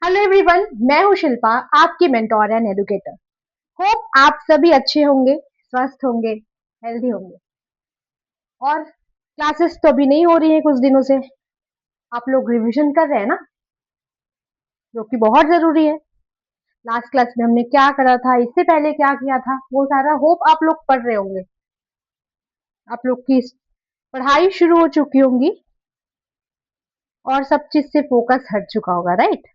Hello everyone, मैं हूँ शिल्पा, आपकी मेंटोर एंड एडुकेटर। होप आप सभी अच्छे होंगे, स्वस्थ होंगे, हेल्दी होंगे। और क्लासेस तो अभी नहीं हो रही है कुछ दिनों से। आप लोग रिवीजन कर रहे हैं ना, जो कि बहुत जरूरी है। लास्ट क्लास में हमने क्या करा था, इससे पहले क्या किया था, वो सारा होप आप लोग पढ़ रहे होंगे। आप लोग की पढ़ाई शुरू हो चुकी होंगी और सब चीज से फोकस हट चुका होगा, राइट।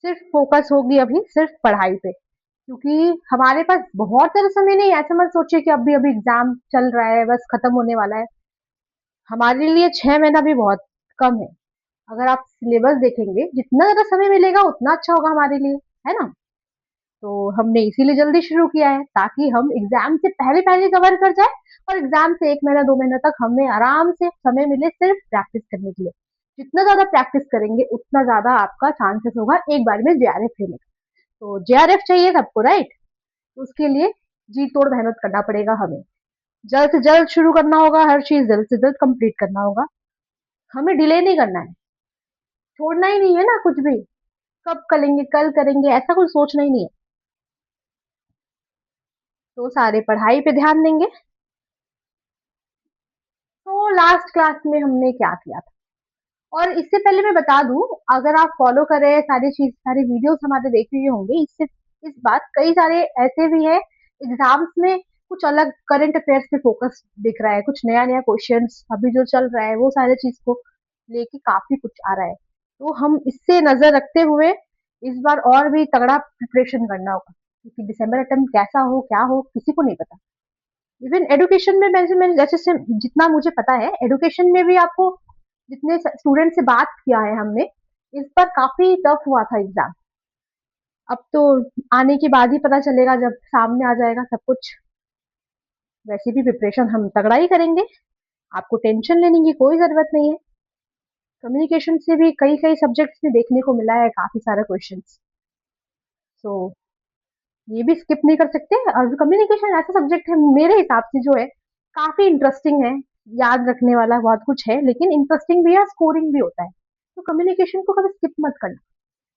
सिर्फ फोकस होगी अभी सिर्फ पढ़ाई पे, क्योंकि हमारे पास बहुत सारा समय नहीं है। ऐसा मत सोचिए कि अभी अभी एग्जाम चल रहा है, बस खत्म होने वाला है। हमारे लिए 6 महीना भी बहुत कम है। अगर आप सिलेबस देखेंगे, जितना ज्यादा समय मिलेगा उतना अच्छा होगा हमारे लिए, है ना। तो हमने इसीलिए जल्दी शुरू किया है ताकि हम एग्जाम से पहले पहले कवर कर जाए, और एग्जाम से 1 महीना 2 महीना तक हमें आराम से समय मिले सिर्फ प्रैक्टिस करने के लिए। जितना ज्यादा प्रैक्टिस करेंगे उतना ज्यादा आपका चांसेस होगा एक बार में जेआरएफ लेने का। तो जेआरएफ चाहिए सबको, राइट। तो उसके लिए जी तोड़ मेहनत करना पड़ेगा हमें। जल्द से जल्द शुरू करना होगा, हर चीज जल्द से जल्द कंप्लीट करना होगा। हमें डिले नहीं करना है, छोड़ना ही नहीं है ना कुछ भी। कब करेंगे, कल करेंगे, ऐसा कुछ सोचना ही नहीं है। तो सारे पढ़ाई पे ध्यान देंगे। तो लास्ट क्लास में हमने क्या किया था, और इससे पहले मैं बता दूं, अगर आप फॉलो कर रहे हैं सारी चीज, सारी वीडियोस हमारे देख रहे होंगे, इससे इस बात कई सारे ऐसे भी है एग्जाम्स में कुछ अलग करंट अफेयर्स पे फोकस दिख रहा है, कुछ नया नया क्वेश्चंस अभी जो चल रहा है वो सारे चीज को लेके काफी कुछ आ रहा है। तो हम इससे नजर रखते हुए इस बार और भी तगड़ा प्रिपरेशन करना होगा, क्योंकि दिसंबर अटेम्प्ट कैसा हो क्या हो किसी को नहीं पता। इवन एडुकेशन में मैं जैसे से जितना मुझे पता है, एडुकेशन में भी आपको जितने स्टूडेंट से बात किया है हमने, इस पर काफी टफ हुआ था एग्जाम। अब तो आने के बाद ही पता चलेगा, जब सामने आ जाएगा सब कुछ। वैसे भी प्रिपरेशन हम तगड़ा ही करेंगे, आपको टेंशन लेने की कोई जरूरत नहीं है। कम्युनिकेशन से भी कई कई सब्जेक्ट्स में देखने को मिला है काफी सारा क्वेश्चंस। सो ये भी स्किप नहीं कर सकते। और कम्युनिकेशन ऐसा सब्जेक्ट है मेरे हिसाब से जो है काफी इंटरेस्टिंग है, याद रखने वाला बहुत कुछ है, लेकिन इंटरेस्टिंग भी है, स्कोरिंग भी होता है। तो कम्युनिकेशन को कभी स्किप मत करना।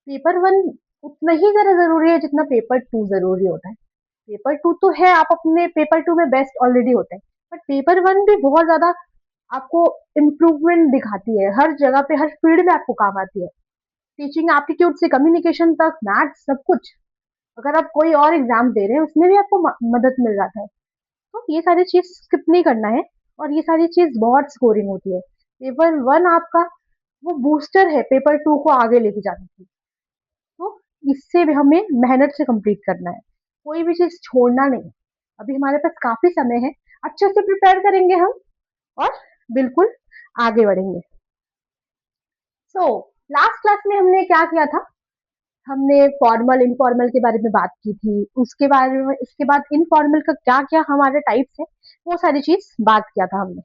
पेपर वन उतना ही ज्यादा जरूरी है जितना पेपर टू जरूरी होता है। पेपर टू तो है, आप अपने पेपर टू में बेस्ट ऑलरेडी होते हैं, बट पेपर वन भी बहुत ज्यादा आपको इम्प्रूवमेंट दिखाती है, हर जगह पे हर फील्ड में आपको काम आती है। टीचिंग एप्टीट्यूड से कम्युनिकेशन तक, मैथ्स, सब कुछ। अगर आप कोई और एग्जाम दे रहे हैं उसमें भी आपको मदद मिल जाता है। तो ये सारी चीज स्किप नहीं करना है, और ये सारी चीज बहुत स्कोरिंग होती है। पेपर वन आपका वो बूस्टर है पेपर टू को आगे लेके जाने की। तो इससे भी हमें मेहनत से कंप्लीट करना है, कोई भी चीज छोड़ना नहीं। अभी हमारे पास काफी समय है, अच्छे से प्रिपेयर करेंगे हम, और बिल्कुल आगे बढ़ेंगे। सो लास्ट क्लास में हमने क्या किया था, हमने फॉर्मल इनफॉर्मल के बारे में बात की थी, उसके बारे में इसके बाद इनफॉर्मल का क्या क्या हमारे टाइप्स है वो सारी चीज बात किया था हमने।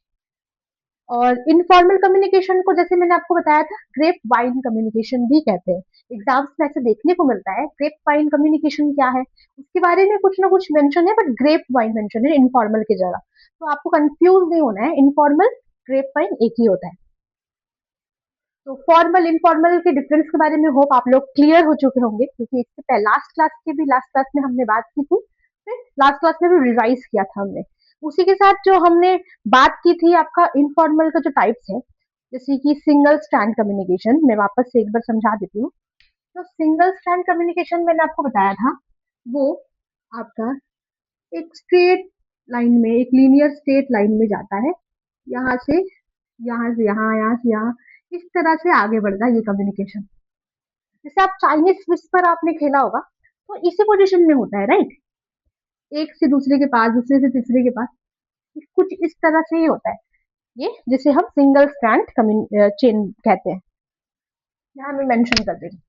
और इनफॉर्मल कम्युनिकेशन को जैसे मैंने आपको बताया था, ग्रेप वाइन कम्युनिकेशन भी कहते हैं। एग्जाम्स में ऐसे देखने को मिलता है, ग्रेप वाइन कम्युनिकेशन क्या है उसके बारे में कुछ ना कुछ मेंशन है, बट ग्रेप वाइन मेंशन है इनफॉर्मल की जगह। तो आपको कंफ्यूज नहीं होना है, इनफॉर्मल ग्रेप वाइन एक ही होता है। तो फॉर्मल इनफॉर्मल के डिफरेंस के बारे में होप आप लोग क्लियर हो चुके होंगे, क्योंकि इससे पहले लास्ट क्लास में हमने बात की थी, फिर लास्ट क्लास में भी रिवाइज किया था हमने। उसी के साथ जो हमने बात की थी आपका इनफॉर्मल का जो टाइप्स है, जैसे कि सिंगल स्टैंड कम्युनिकेशन, मैं वापस से एक बार समझा देती हूँ। तो सिंगल स्टैंड कम्युनिकेशन मैंने आपको बताया था, वो आपका एक स्ट्रेट लाइन में, एक लीनियर स्ट्रेट लाइन में जाता है, यहाँ से यहाँ से यहाँ, यहाँ से यहाँ, इस तरह से आगे बढ़ता है ये कम्युनिकेशन। जैसे आप चाइनीज विस्पर आपने खेला होगा, तो इसी पोजीशन में होता है, राइट। एक से दूसरे के पास, दूसरे से तीसरे के पास, कुछ इस तरह से ही होता है ये, जिसे हम सिंगल स्ट्रैंड चेन कहते हैं। यहाँ मैं मेंशन कर दे रही हूँ,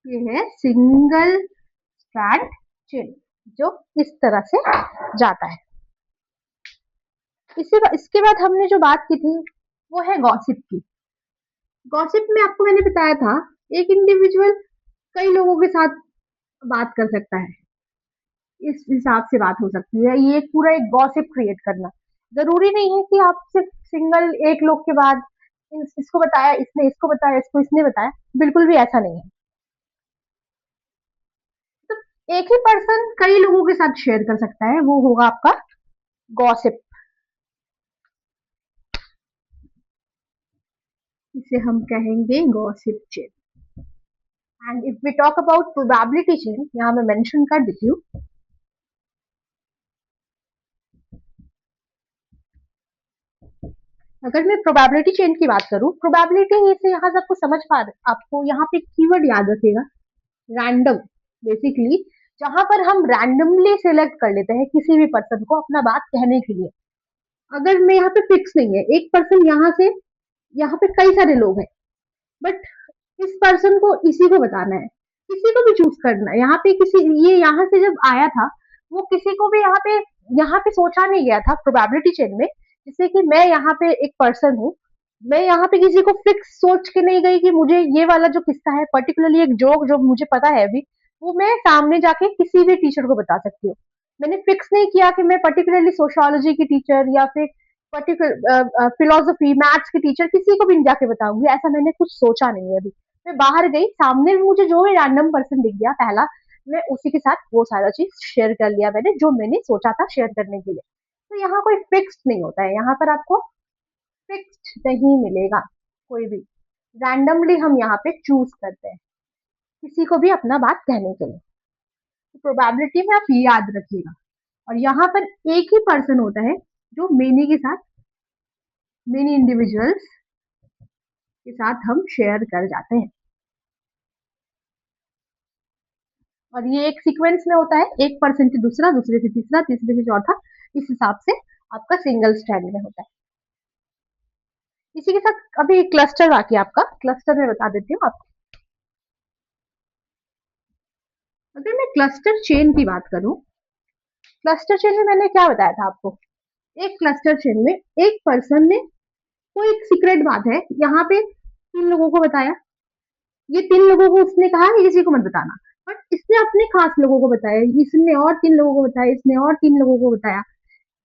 ये है सिंगल स्ट्रैंड चेन, जो इस तरह से जाता है। इसके बाद हमने जो बात की थी वो है गॉसिप की। गॉसिप में आपको मैंने बताया था, एक इंडिविजुअल कई लोगों के साथ बात कर सकता है, इस हिसाब से बात हो सकती है, ये पूरा एक गॉसिप क्रिएट करना। जरूरी नहीं है कि आप सिर्फ सिंगल एक लोग के बाद इसको बताया, इसने इसको बताया, इसको इसने बताया, बिल्कुल भी ऐसा नहीं है। तो एक ही पर्सन कई लोगों के साथ शेयर कर सकता है, वो होगा आपका गॉसिप। इसे हम कहेंगे gossip chain. And if we talk about probability chain, यहाँ मैं मेंशन कर देती हूँ। अगर मैं प्रोबेबिलिटी चेन की बात करूँ, प्रोबेबिलिटी से यहाँ से आपको समझ पा रहे, आपको यहाँ पे कीवर्ड याद रखिएगा, रैंडम। बेसिकली जहां पर हम रैंडमली सिलेक्ट कर लेते हैं किसी भी पर्सन को अपना बात कहने के लिए। अगर मैं यहाँ पे फिक्स नहीं है एक पर्सन, यहाँ से यहाँ पे कई सारे लोग हैं, बट इस पर्सन को इसी को बताना है, किसी को भी चूज करना है। यहाँ पे किसी, ये यहाँ से जब आया था, वो किसी को भी यहाँ पे सोचा नहीं गया था प्रोबेबिलिटी चेन में। जैसे कि मैं यहाँ पे एक पर्सन हूँ, मैं यहाँ पे किसी को फिक्स सोच के नहीं गई कि मुझे ये वाला जो किस्सा है, पर्टिकुलरली एक जोक जो मुझे पता है अभी, वो मैं सामने जाके किसी भी टीचर को बता सकती हूँ। मैंने फिक्स नहीं किया कि मैं पर्टिकुलरली सोशियोलॉजी की टीचर या फिर पर्टिकुलर फिलोसफी मैथ्स की टीचर किसी को भी नहीं जाके बताऊंगी, ऐसा मैंने कुछ सोचा नहीं है अभी। मैं बाहर गई, सामने में मुझे जो भी रैंडम पर्सन दिख गया पहला, मैं उसी के साथ वो सारा चीज शेयर कर लिया मैंने, जो मैंने सोचा था शेयर करने के लिए। तो यहाँ कोई फिक्स्ड नहीं होता है, यहाँ पर आपको फिक्स्ड नहीं मिलेगा कोई भी। रैंडमली हम यहाँ पे चूज करते हैं किसी को भी अपना बात कहने के लिए। तो प्रोबेबिलिटी में आप ये याद रखिएगा। और यहाँ पर एक ही पर्सन होता है जो मेनी के साथ, मेनी इंडिविजुअल्स के साथ हम शेयर कर जाते हैं। और ये एक सीक्वेंस में होता है, एक पर्सन से दूसरा, दूसरे से तीसरा, तीसरे से चौथा, इस हिसाब से आपका सिंगल स्ट्रैंड में होता है। इसी के साथ अभी क्लस्टर बाकी आपका, क्लस्टर में बता देती हूँ आपको। अगर मैं क्लस्टर चेन की बात करूं, क्लस्टर चेन में मैंने क्या बताया था आपको, एक क्लस्टर चेन में एक पर्सन ने कोई एक सीक्रेट बात है यहाँ पे तीन लोगों को बताया, ये तीन लोगों को उसने कहा कि किसी को मत बताना, बट इसने अपने खास लोगों को बताया, इसने और तीन लोगों को बताया, इसने और तीन लोगों को बताया,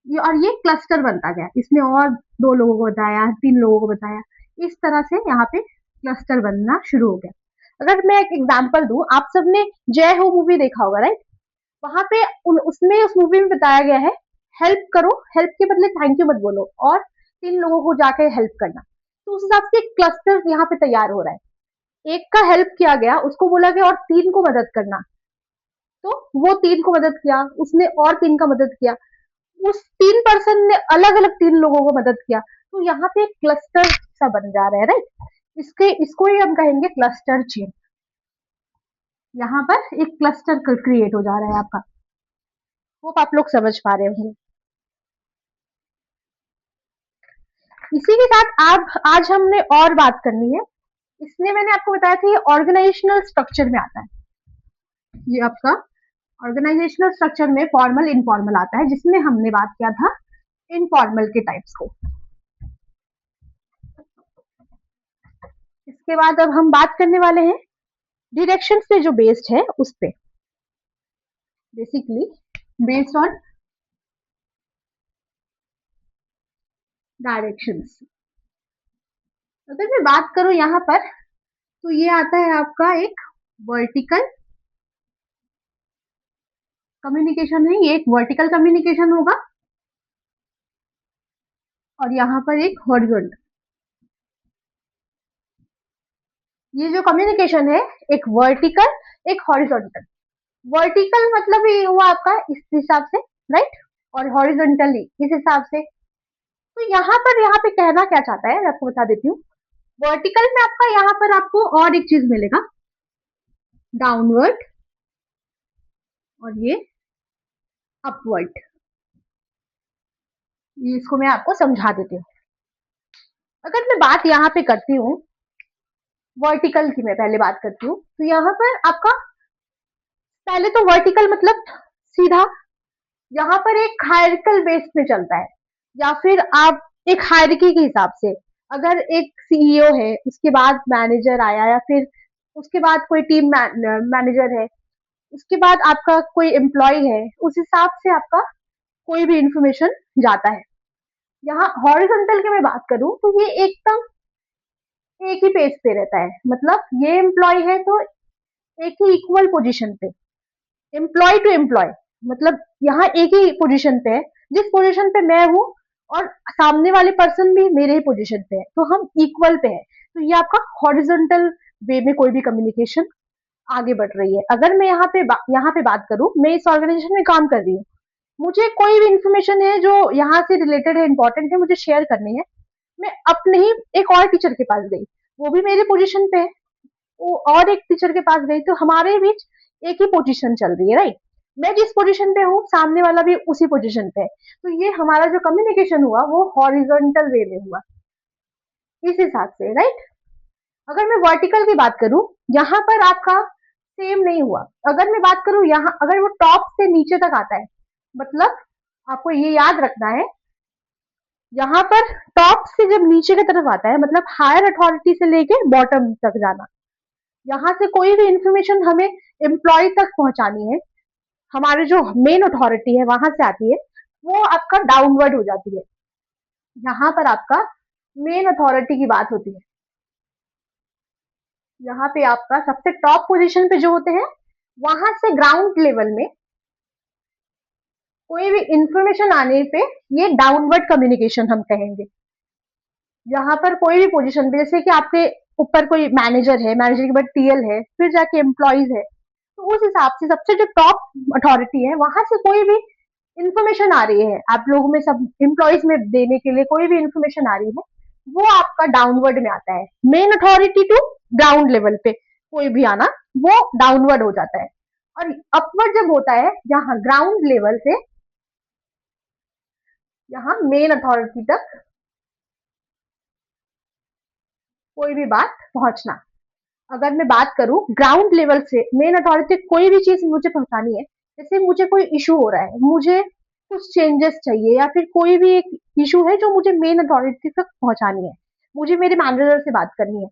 ये और ये क्लस्टर बनता गया, इसने और दो लोगों को बताया, तीन लोगों को बताया, इस तरह से यहाँ पे क्लस्टर बनना शुरू हो गया। अगर मैं एक एग्जांपल दूं, आप सबने जय हो मूवी देखा होगा राइट, वहां पे उसमें उस मूवी में बताया गया है हेल्प करो, हेल्प के बदले थैंक यू मत बोलो, और तीन लोगों को जाके हेल्प करना। तो उस हिसाब से क्लस्टर यहाँ पे तैयार हो रहा है, एक का हेल्प किया गया, उसको बोला गया और तीन को मदद करना, तो वो तीन को मदद किया, उसने और तीन का मदद किया, उस तीन पर्सन ने अलग अलग तीन लोगों को मदद किया, तो यहाँ पे एक क्लस्टर सा बन जा रहा है राइट। इसको ही हम कहेंगे क्लस्टर चेन। यहाँ पर एक क्लस्टर क्रिएट हो जा रहा है आपका। होप आप लोग समझ पा रहे होंगे। इसी के साथ आज हमने और बात करनी है, इसलिए मैंने आपको बताया था ये ऑर्गेनाइजेशनल स्ट्रक्चर में आता है। ये आपका ऑर्गेनाइजेशनल स्ट्रक्चर में फॉर्मल इनफॉर्मल आता है, जिसमें हमने बात किया था इनफॉर्मल के टाइप्स को। इसके बाद अब हम बात करने वाले हैं डायरेक्शन से जो बेस्ड है उस पे, बेसिकली बेस्ड ऑन डायरेक्शंस। अगर मैं बात करूं यहाँ पर, तो ये आता है आपका एक वर्टिकल कम्युनिकेशन है, ये एक वर्टिकल कम्युनिकेशन होगा, और यहाँ पर एक हॉरिजॉन्टल। ये जो कम्युनिकेशन है, एक वर्टिकल एक हॉरिजॉन्टल। वर्टिकल मतलब ये हुआ आपका इस हिसाब से राइट, और हॉरिजॉन्टली इस हिसाब से। तो यहाँ पे कहना क्या चाहता है, मैं आपको बता देती हूँ। वर्टिकल में आपका यहाँ पर आपको और एक चीज मिलेगा, डाउनवर्ड, और ये अपवर्ड। इसको मैं आपको समझा देती हूँ। अगर मैं बात यहाँ पे करती हूँ वर्टिकल की, मैं पहले बात करती हूँ, तो यहाँ पर आपका पहले तो वर्टिकल मतलब सीधा, यहाँ पर एक हायरिकल बेस पे चलता है, या फिर आप एक हायरिकी के हिसाब से, अगर एक सीईओ है, उसके बाद मैनेजर आया, या फिर उसके बाद कोई टीम मैनेजर है, उसके बाद आपका कोई एम्प्लॉय है, उस हिसाब से आपका कोई भी इंफॉर्मेशन जाता है। यहाँ हॉरिजॉन्टल की मैं बात करूं तो ये एकदम एक ही पेज पे रहता है, मतलब ये एम्प्लॉय है तो एक ही इक्वल पोजीशन पे, एम्प्लॉय टू एम्प्लॉय, मतलब यहाँ एक ही पोजीशन पे है, जिस पोजीशन पे मैं हूँ और सामने वाले पर्सन भी मेरे ही पोजीशन पे है, तो हम इक्वल पे है। तो ये आपका हॉरिजॉन्टल वे में कोई भी कम्युनिकेशन आगे बढ़ रही है। अगर मैं यहाँ पे बात करूँ, मैं इस ऑर्गेनाइजेशन में काम कर रही हूँ, मुझे कोई भी इंफॉर्मेशन है जो यहाँ से रिलेटेड है, इंपॉर्टेंट है, मुझे शेयर करनी है, मैं अपने ही एक और टीचर के पास गई, वो भी मेरे पोजीशन पे है, वो और एक टीचर के पास गई, तो हमारे बीच एक ही पोजीशन चल रही है, राइट। मैं जिस पोजीशन पे हूँ सामने वाला भी उसी पोजीशन पे है, तो ये हमारा जो कम्युनिकेशन हुआ वो हॉरिजॉन्टल वे में हुआ, इस हिसाब से, राइट। अगर मैं वर्टिकल की बात करूं, यहाँ पर आपका सेम नहीं हुआ। अगर मैं बात करूं यहाँ, अगर वो टॉप से नीचे तक आता है, मतलब आपको ये याद रखना है, यहाँ पर टॉप से जब नीचे की तरफ आता है, मतलब हायर अथॉरिटी से लेके बॉटम तक जाना, यहाँ से कोई भी इंफॉर्मेशन हमें एम्प्लॉय तक पहुंचानी है, हमारे जो मेन अथॉरिटी है वहां से आती है, वो आपका डाउनवर्ड हो जाती है। यहाँ पर आपका मेन अथॉरिटी की बात होती है, यहाँ पे आपका सबसे टॉप पोजीशन पे जो होते हैं, वहां से ग्राउंड लेवल में कोई भी इंफॉर्मेशन आने पे ये डाउनवर्ड कम्युनिकेशन हम कहेंगे। यहाँ पर कोई भी पोजीशन पे, जैसे कि आपके ऊपर कोई मैनेजर है, मैनेजर के बाद टीएल है, फिर जाके एम्प्लॉइज है, तो उस हिसाब से सबसे जो टॉप अथॉरिटी है वहां से कोई भी इंफॉर्मेशन आ रही है आप लोगों में, सब एम्प्लॉइज में देने के लिए कोई भी इंफॉर्मेशन आ रही है, वो आपका डाउनवर्ड में आता है। Main authority to ground level पे कोई भी आना, वो डाउनवर्ड हो जाता है। और अपवर्ड जब होता है, यहाँ ग्राउंड लेवल से यहाँ मेन अथॉरिटी तक कोई भी बात पहुंचना। अगर मैं बात करूं ग्राउंड लेवल से मेन अथॉरिटी, कोई भी चीज मुझे पहुंचानी है, जैसे मुझे कोई इशू हो रहा है, मुझे कुछ चेंजेस चाहिए, या फिर कोई भी एक इशू है जो मुझे मेन अथॉरिटी तक पहुंचानी है, मुझे मेरे मैनेजर से बात करनी है,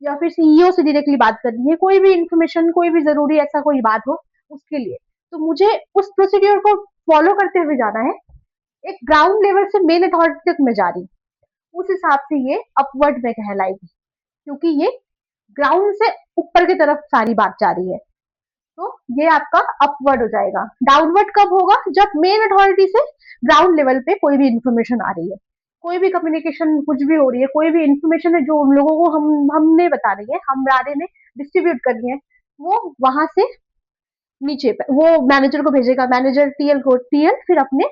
या फिर सीईओ से डायरेक्टली बात करनी है, कोई भी इंफॉर्मेशन, कोई भी जरूरी ऐसा कोई बात हो उसके लिए, तो मुझे उस प्रोसीड्योर को फॉलो करते हुए जाना है, एक ग्राउंड लेवल से मेन अथॉरिटी तक मैं जा रही हूँ, उस हिसाब से ये अपवर्ड में कहलाएगी, क्योंकि ये ग्राउंड से ऊपर की तरफ सारी बात जा रही है, तो ये आपका अपवर्ड हो जाएगा। डाउनवर्ड कब होगा, जब मेन अथॉरिटी से ग्राउंड लेवल पे कोई भी इंफॉर्मेशन आ रही है, कोई भी कम्युनिकेशन कुछ भी हो रही है, कोई भी इंफॉर्मेशन है जो उन लोगों को हमने बतानी है, हमारे ने डिस्ट्रीब्यूट करनी है, वो वहां से नीचे वो मैनेजर को भेजेगा, मैनेजर टीएल को, टीएल फिर अपने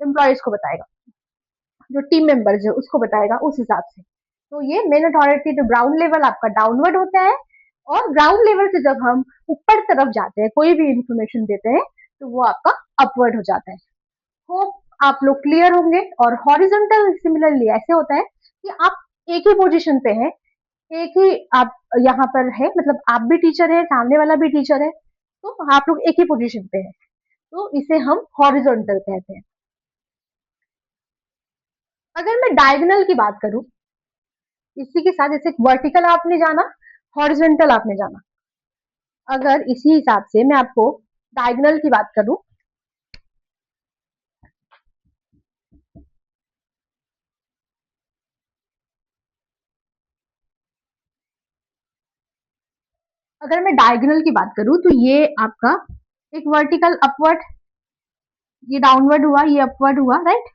एम्प्लॉयज को बताएगा, जो टीम मेंबर्स है उसको बताएगा, उस हिसाब से। तो ये main authority to ground level आपका डाउनवर्ड होता है, और ग्राउंड लेवल से जब हम ऊपर तरफ जाते हैं, कोई भी इंफॉर्मेशन देते हैं, तो वो आपका अपवर्ड हो जाता है। होप आप लोग क्लियर होंगे। और हॉरिजॉन्टल सिमिलरली ऐसे होता है कि आप एक ही पोजीशन पे हैं, एक ही आप यहाँ पर है, मतलब आप भी टीचर है, सामने वाला भी टीचर है, तो आप लोग एक ही पोजीशन पे है, तो इसे हम हॉरिजॉन्टल कहते हैं। अगर मैं डायगोनल की बात करूं, इसी के साथ, जैसे वर्टिकल आपने जाना, हॉरिजॉन्टल आपने जाना, अगर इसी हिसाब से मैं आपको डायगोनल की बात करूं, अगर मैं डायगोनल की बात करूं तो ये आपका एक वर्टिकल अपवर्ड, ये डाउनवर्ड हुआ, ये अपवर्ड हुआ, राइट।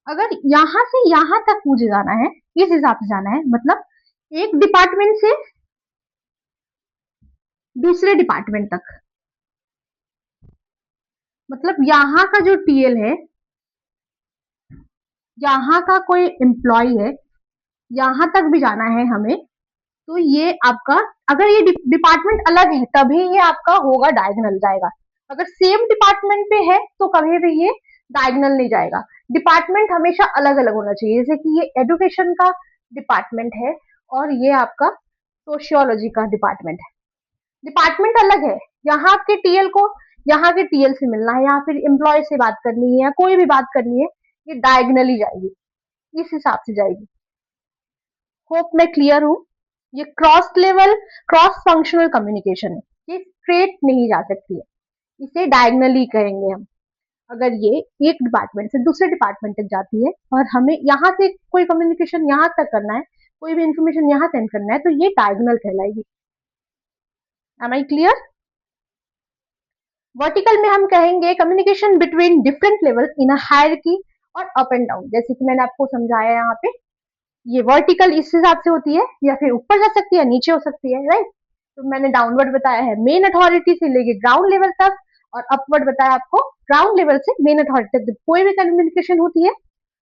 अगर यहां से यहां तक मुझे जाना है, इस हिसाब से जाना है, मतलब एक डिपार्टमेंट से दूसरे डिपार्टमेंट तक, मतलब यहाँ का जो टीएल है, यहाँ का कोई एम्प्लॉय है, यहाँ तक भी जाना है हमें, तो ये आपका, अगर ये डिपार्टमेंट अलग है तभी ये आपका होगा, डायगोनल जाएगा। अगर सेम डिपार्टमेंट पे है तो कभी भी ये डायगोनल नहीं जाएगा। डिपार्टमेंट हमेशा अलग अलग होना चाहिए, जैसे कि ये एजुकेशन का डिपार्टमेंट है और ये आपका सोशियोलॉजी का डिपार्टमेंट है, डिपार्टमेंट अलग है, यहाँ आपके टीएल को यहाँ के टीएल से मिलना है, या फिर एम्प्लॉय से बात करनी है, या कोई भी बात करनी है, ये डायगोनली जाएगी, इस हिसाब से जाएगी। होप मैं क्लियर हूँ। ये cross level, cross functional communication है, ये स्ट्रेट नहीं जा सकती है, इसे डायगनली कहेंगे हम। अगर ये एक डिपार्टमेंट से दूसरे डिपार्टमेंट तक जाती है और हमें यहाँ से कोई कम्युनिकेशन यहाँ तक करना है, कोई भी इंफॉर्मेशन यहाँ सेंड करना है, तो ये डायगोनल कहलाएगी। M I clear? वर्टिकल में हम कहेंगे communication between different level in a hierarchy और अप एंड डाउन, जैसे कि मैंने आपको समझाया यहाँ पे। ये वर्टिकल इस हिसाब से होती है, या फिर ऊपर जा सकती है, नीचे हो सकती है, राइट। तो मैंने डाउनवर्ड बताया है मेन अथॉरिटी से लेके ग्राउंड लेवल तक, और अपवर्ड बताया आपको ग्राउंड लेवल से मेन अथॉरिटी तक। कोई भी कम्युनिकेशन होती है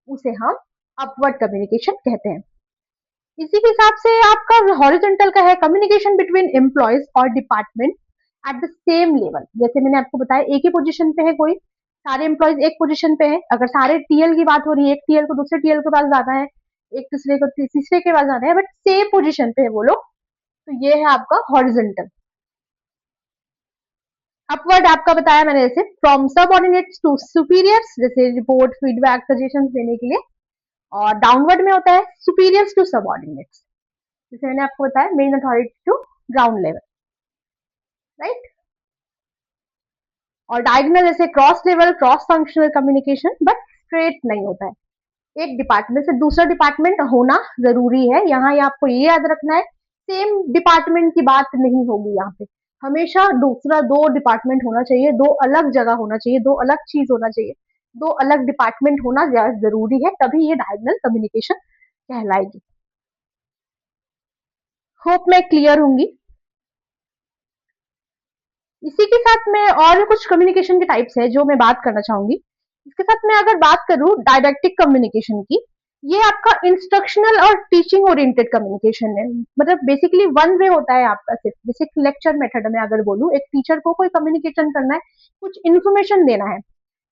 उसे हम अपवर्ड कम्युनिकेशन कहते हैं। इसी के हिसाब से आपका हॉरिजॉन्टल का है कम्युनिकेशन बिटवीन एम्प्लॉयज और department at the same level. जैसे मैंने आपको बताया एक ही पोजीशन पे है, कोई सारे एम्प्लॉयज एक पोजीशन पे है, अगर सारे टीएल की बात हो रही है, एक टीएल को दूसरे टीएल के पास जाना है, एक दूसरे को तीसरे के पास जाना है, बट सेम पोजीशन पे है वो लोग, तो ये है आपका हॉरिजॉन्टल। अपवर्ड आपका बताया मैंने, जैसे फ्रॉम सबऑर्डिनेट्स टू सुपीरियर्स, जैसे रिपोर्ट फीडबैक सजेशन देने के लिए। और डाउनवर्ड में होता है सुपीरियर्स टू सबऑर्डिनेट्स, जैसे मैंने आपको बताया main authority to ground level, right. और डायगोनल जैसे cross level cross functional communication, but straight नहीं होता है। एक डिपार्टमेंट से दूसरा डिपार्टमेंट होना जरूरी है, यहाँ ये आपको ये याद रखना है, सेम डिपार्टमेंट की बात नहीं होगी यहाँ पे। हमेशा दूसरा दो डिपार्टमेंट होना चाहिए, दो अलग जगह होना चाहिए, दो अलग चीज होना चाहिए, दो अलग डिपार्टमेंट होना जरूरी है, तभी ये डायगोनल कम्युनिकेशन कहलाएगी। होप मैं क्लियर होंगी। इसी के साथ में और भी कुछ कम्युनिकेशन के टाइप्स है जो मैं बात करना चाहूंगी। इसके साथ मैं अगर बात करूं डायडेक्टिक कम्युनिकेशन की, ये आपका इंस्ट्रक्शनल और टीचिंग ओरिएंटेड कम्युनिकेशन है। मतलब बेसिकली वन वे होता है आपका, सिर्फ बेसिक लेक्चर मेथड में अगर बोलूं, एक टीचर को कोई कम्युनिकेशन करना है, कुछ इन्फॉर्मेशन देना है,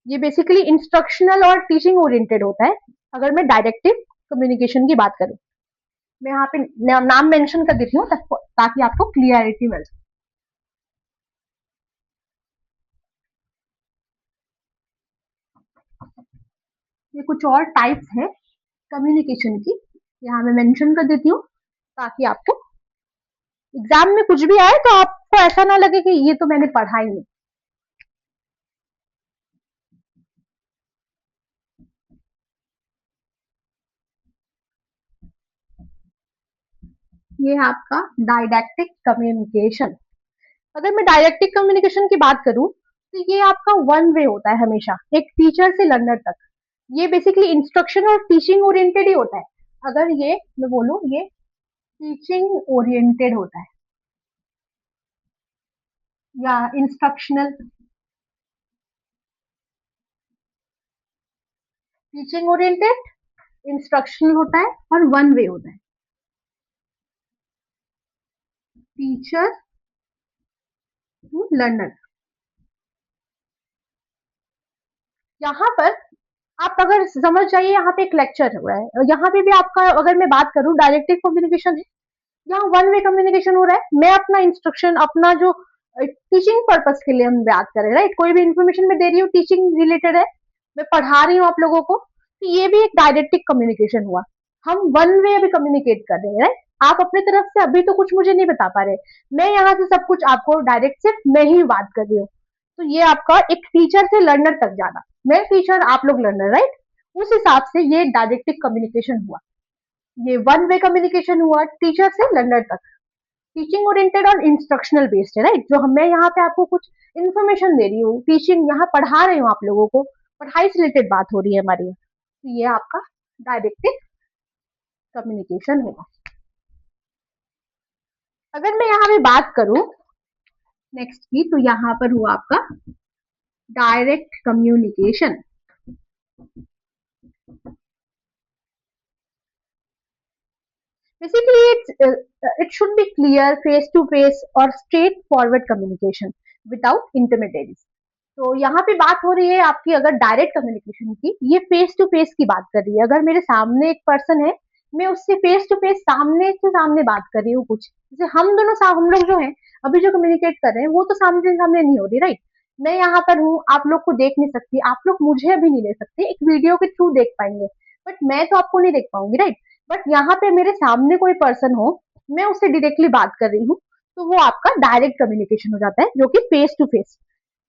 ये बेसिकली इंस्ट्रक्शनल और टीचिंग ओरिएंटेड होता है। अगर मैं डायरेक्टिव कम्युनिकेशन की बात करूं, मैं यहाँ पे नाम मेंशन कर देती हूँ ताकि आपको क्लियरिटी मिल जाए। ये कुछ और टाइप्स है कम्युनिकेशन की, यहाँ मैं मेंशन कर देती हूँ ताकि आपको एग्जाम में कुछ भी आए तो आपको ऐसा ना लगे कि ये तो मैंने पढ़ा ही नहीं। ये है आपका डायडेक्टिक कम्युनिकेशन। अगर मैं डायरेक्टिक कम्युनिकेशन की बात करूं, तो ये आपका वन वे होता है हमेशा, एक टीचर से लर्नर तक। ये बेसिकली इंस्ट्रक्शन और टीचिंग ओरिएंटेड ही होता है। अगर ये मैं बोलूं, ये टीचिंग ओरिएंटेड होता है या इंस्ट्रक्शनल। टीचिंग ओरिएंटेड, इंस्ट्रक्शनल होता है और वन वे होता है। Teacher to learner. यहाँ पर आप अगर समझ जाइए, यहाँ पे एक लेक्चर हो रहा है, यहाँ पे भी आपका अगर मैं बात करूं डायरेक्टिव कम्युनिकेशन है, यहाँ वन वे कम्युनिकेशन हो रहा है। मैं अपना इंस्ट्रक्शन, अपना जो टीचिंग पर्पस के लिए हम बात करें, राइट, कोई भी इंफॉर्मेशन मैं दे रही हूँ टीचिंग रिलेटेड है, मैं पढ़ा रही हूँ आप लोगों को, तो ये भी एक डायरेक्टिक कम्युनिकेशन हुआ। हम वन वे अभी कम्युनिकेट कर रहे हैं, राइट। आप अपनी तरफ से अभी तो कुछ मुझे नहीं बता पा रहे, मैं यहाँ से सब कुछ आपको डायरेक्ट सिर्फ मैं ही बात कर रही हूँ। तो ये आपका एक टीचर से लर्नर तक जाना, मैं टीचर आप लोग लर्नर, राइट, उस हिसाब से ये डायरेक्टिक कम्युनिकेशन हुआ। ये वन वे कम्युनिकेशन हुआ टीचर से लर्नर तक, टीचिंग ओरिएंटेड और इंस्ट्रक्शनल बेस्ड है, राइट। जो हम मैं यहाँ पे आपको कुछ इन्फॉर्मेशन दे रही हूँ, टीचिंग यहाँ पढ़ा रही हूँ आप लोगों को, पढ़ाई से रिलेटेड बात हो रही है हमारी, तो ये आपका डायरेक्टिव कम्युनिकेशन होगा। अगर मैं यहाँ पे बात करूँ नेक्स्ट की, तो यहाँ पर हुआ आपका direct communication. Basically, it should be clear, face to face or straightforward communication without intermediaries. तो यहाँ पे बात हो रही है आपकी अगर डायरेक्ट कम्युनिकेशन की, ये फेस टू फेस की बात कर रही है। अगर मेरे सामने एक पर्सन है, मैं उससे फेस टू फेस सामने से सामने बात कर रही हूँ, कुछ जैसे हम दोनों हम लोग जो हैं अभी जो कम्युनिकेट कर रहे हैं, वो तो सामने से सामने नहीं हो रही, राइट। मैं यहाँ पर हूँ, आप लोग को देख नहीं सकती, आप लोग मुझे अभी नहीं देख सकते, एक वीडियो के थ्रू देख पाएंगे, बट मैं तो आपको नहीं देख पाऊंगी, राइट। बट यहाँ पे मेरे सामने कोई पर्सन हो, मैं उससे डायरेक्टली बात कर रही हूँ, तो वो आपका डायरेक्ट कम्युनिकेशन हो जाता है, जो कि face to face.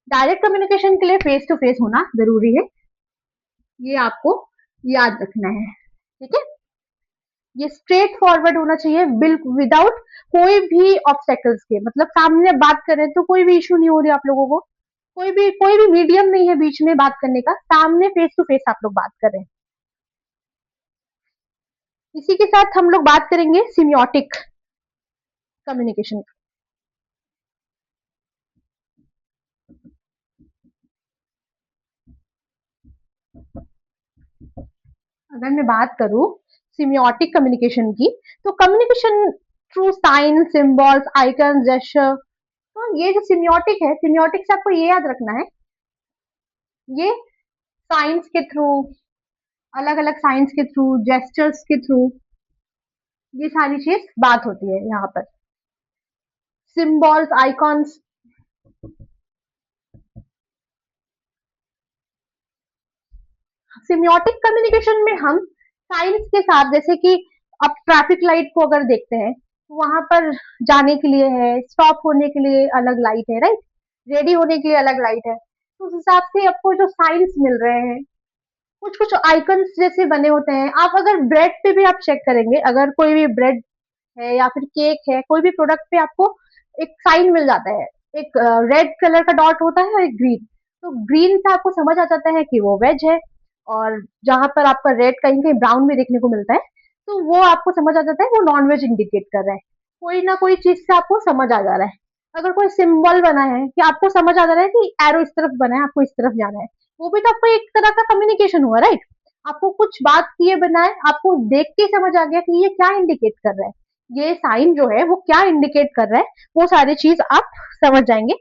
Direct communication के लिए फेस टू फेस होना जरूरी है, ये आपको याद रखना है, ठीक है। ये स्ट्रेट फॉरवर्ड होना चाहिए, बिल्कुल विदाउट कोई भी ऑब्स्टेकल्स के, मतलब सामने बात करें तो कोई भी इशू नहीं हो रही आप लोगों को, कोई भी मीडियम नहीं है बीच में बात करने का, सामने फेस टू फेस आप लोग बात कर रहे हैं। इसी के साथ हम लोग बात करेंगे सिमियोटिक कम्युनिकेशन। अगर मैं बात करूं सिमियोटिक कम्युनिकेशन की, तो communication through sign, symbols, icon, gesture. तो ये जो सिमियोटिक है, सिमियोटिक से आपको ये याद रखना है, ये साइंस के थ्रू, अलग अलग साइंस के थ्रू, जेस्चर्स के थ्रू, ये सारी चीज बात होती है यहाँ पर। सिंबल्स, आइकॉन्स, सिमियोटिक कम्युनिकेशन में हम साइंस के साथ, जैसे कि अब ट्रैफिक लाइट को अगर देखते हैं तो वहां पर जाने के लिए है, स्टॉप होने के लिए अलग लाइट है, राइट, रेडी होने के लिए अलग लाइट है, तो उस हिसाब से आपको जो साइंस मिल रहे हैं, कुछ कुछ आइकन्स जैसे बने होते हैं। आप अगर ब्रेड पे भी आप चेक करेंगे, अगर कोई भी ब्रेड है या फिर केक है, कोई भी प्रोडक्ट पे आपको एक साइन मिल जाता है, एक रेड कलर का डॉट होता है और एक ग्रीन, तो ग्रीन से आपको समझ आ जाता है कि वो वेज है, और जहां पर आपका रेड कहीं कहीं ब्राउन भी देखने को मिलता है, तो वो आपको समझ आ जाता है वो नॉन वेज इंडिकेट कर रहा है। कोई ना कोई चीज से आपको समझ आ जा रहा है। अगर कोई सिंबल बना है कि आपको समझ आ जा रहा है कि एरो इस तरफ बना है, आपको इस तरफ जाना है, वो भी तो आपको एक तरह का कम्युनिकेशन हुआ, राइट। आपको कुछ बात किए बनाए, आपको देख के समझ आ गया कि ये क्या इंडिकेट कर रहा है, ये साइन जो है वो क्या इंडिकेट कर रहा है, वो सारी चीज आप समझ जाएंगे।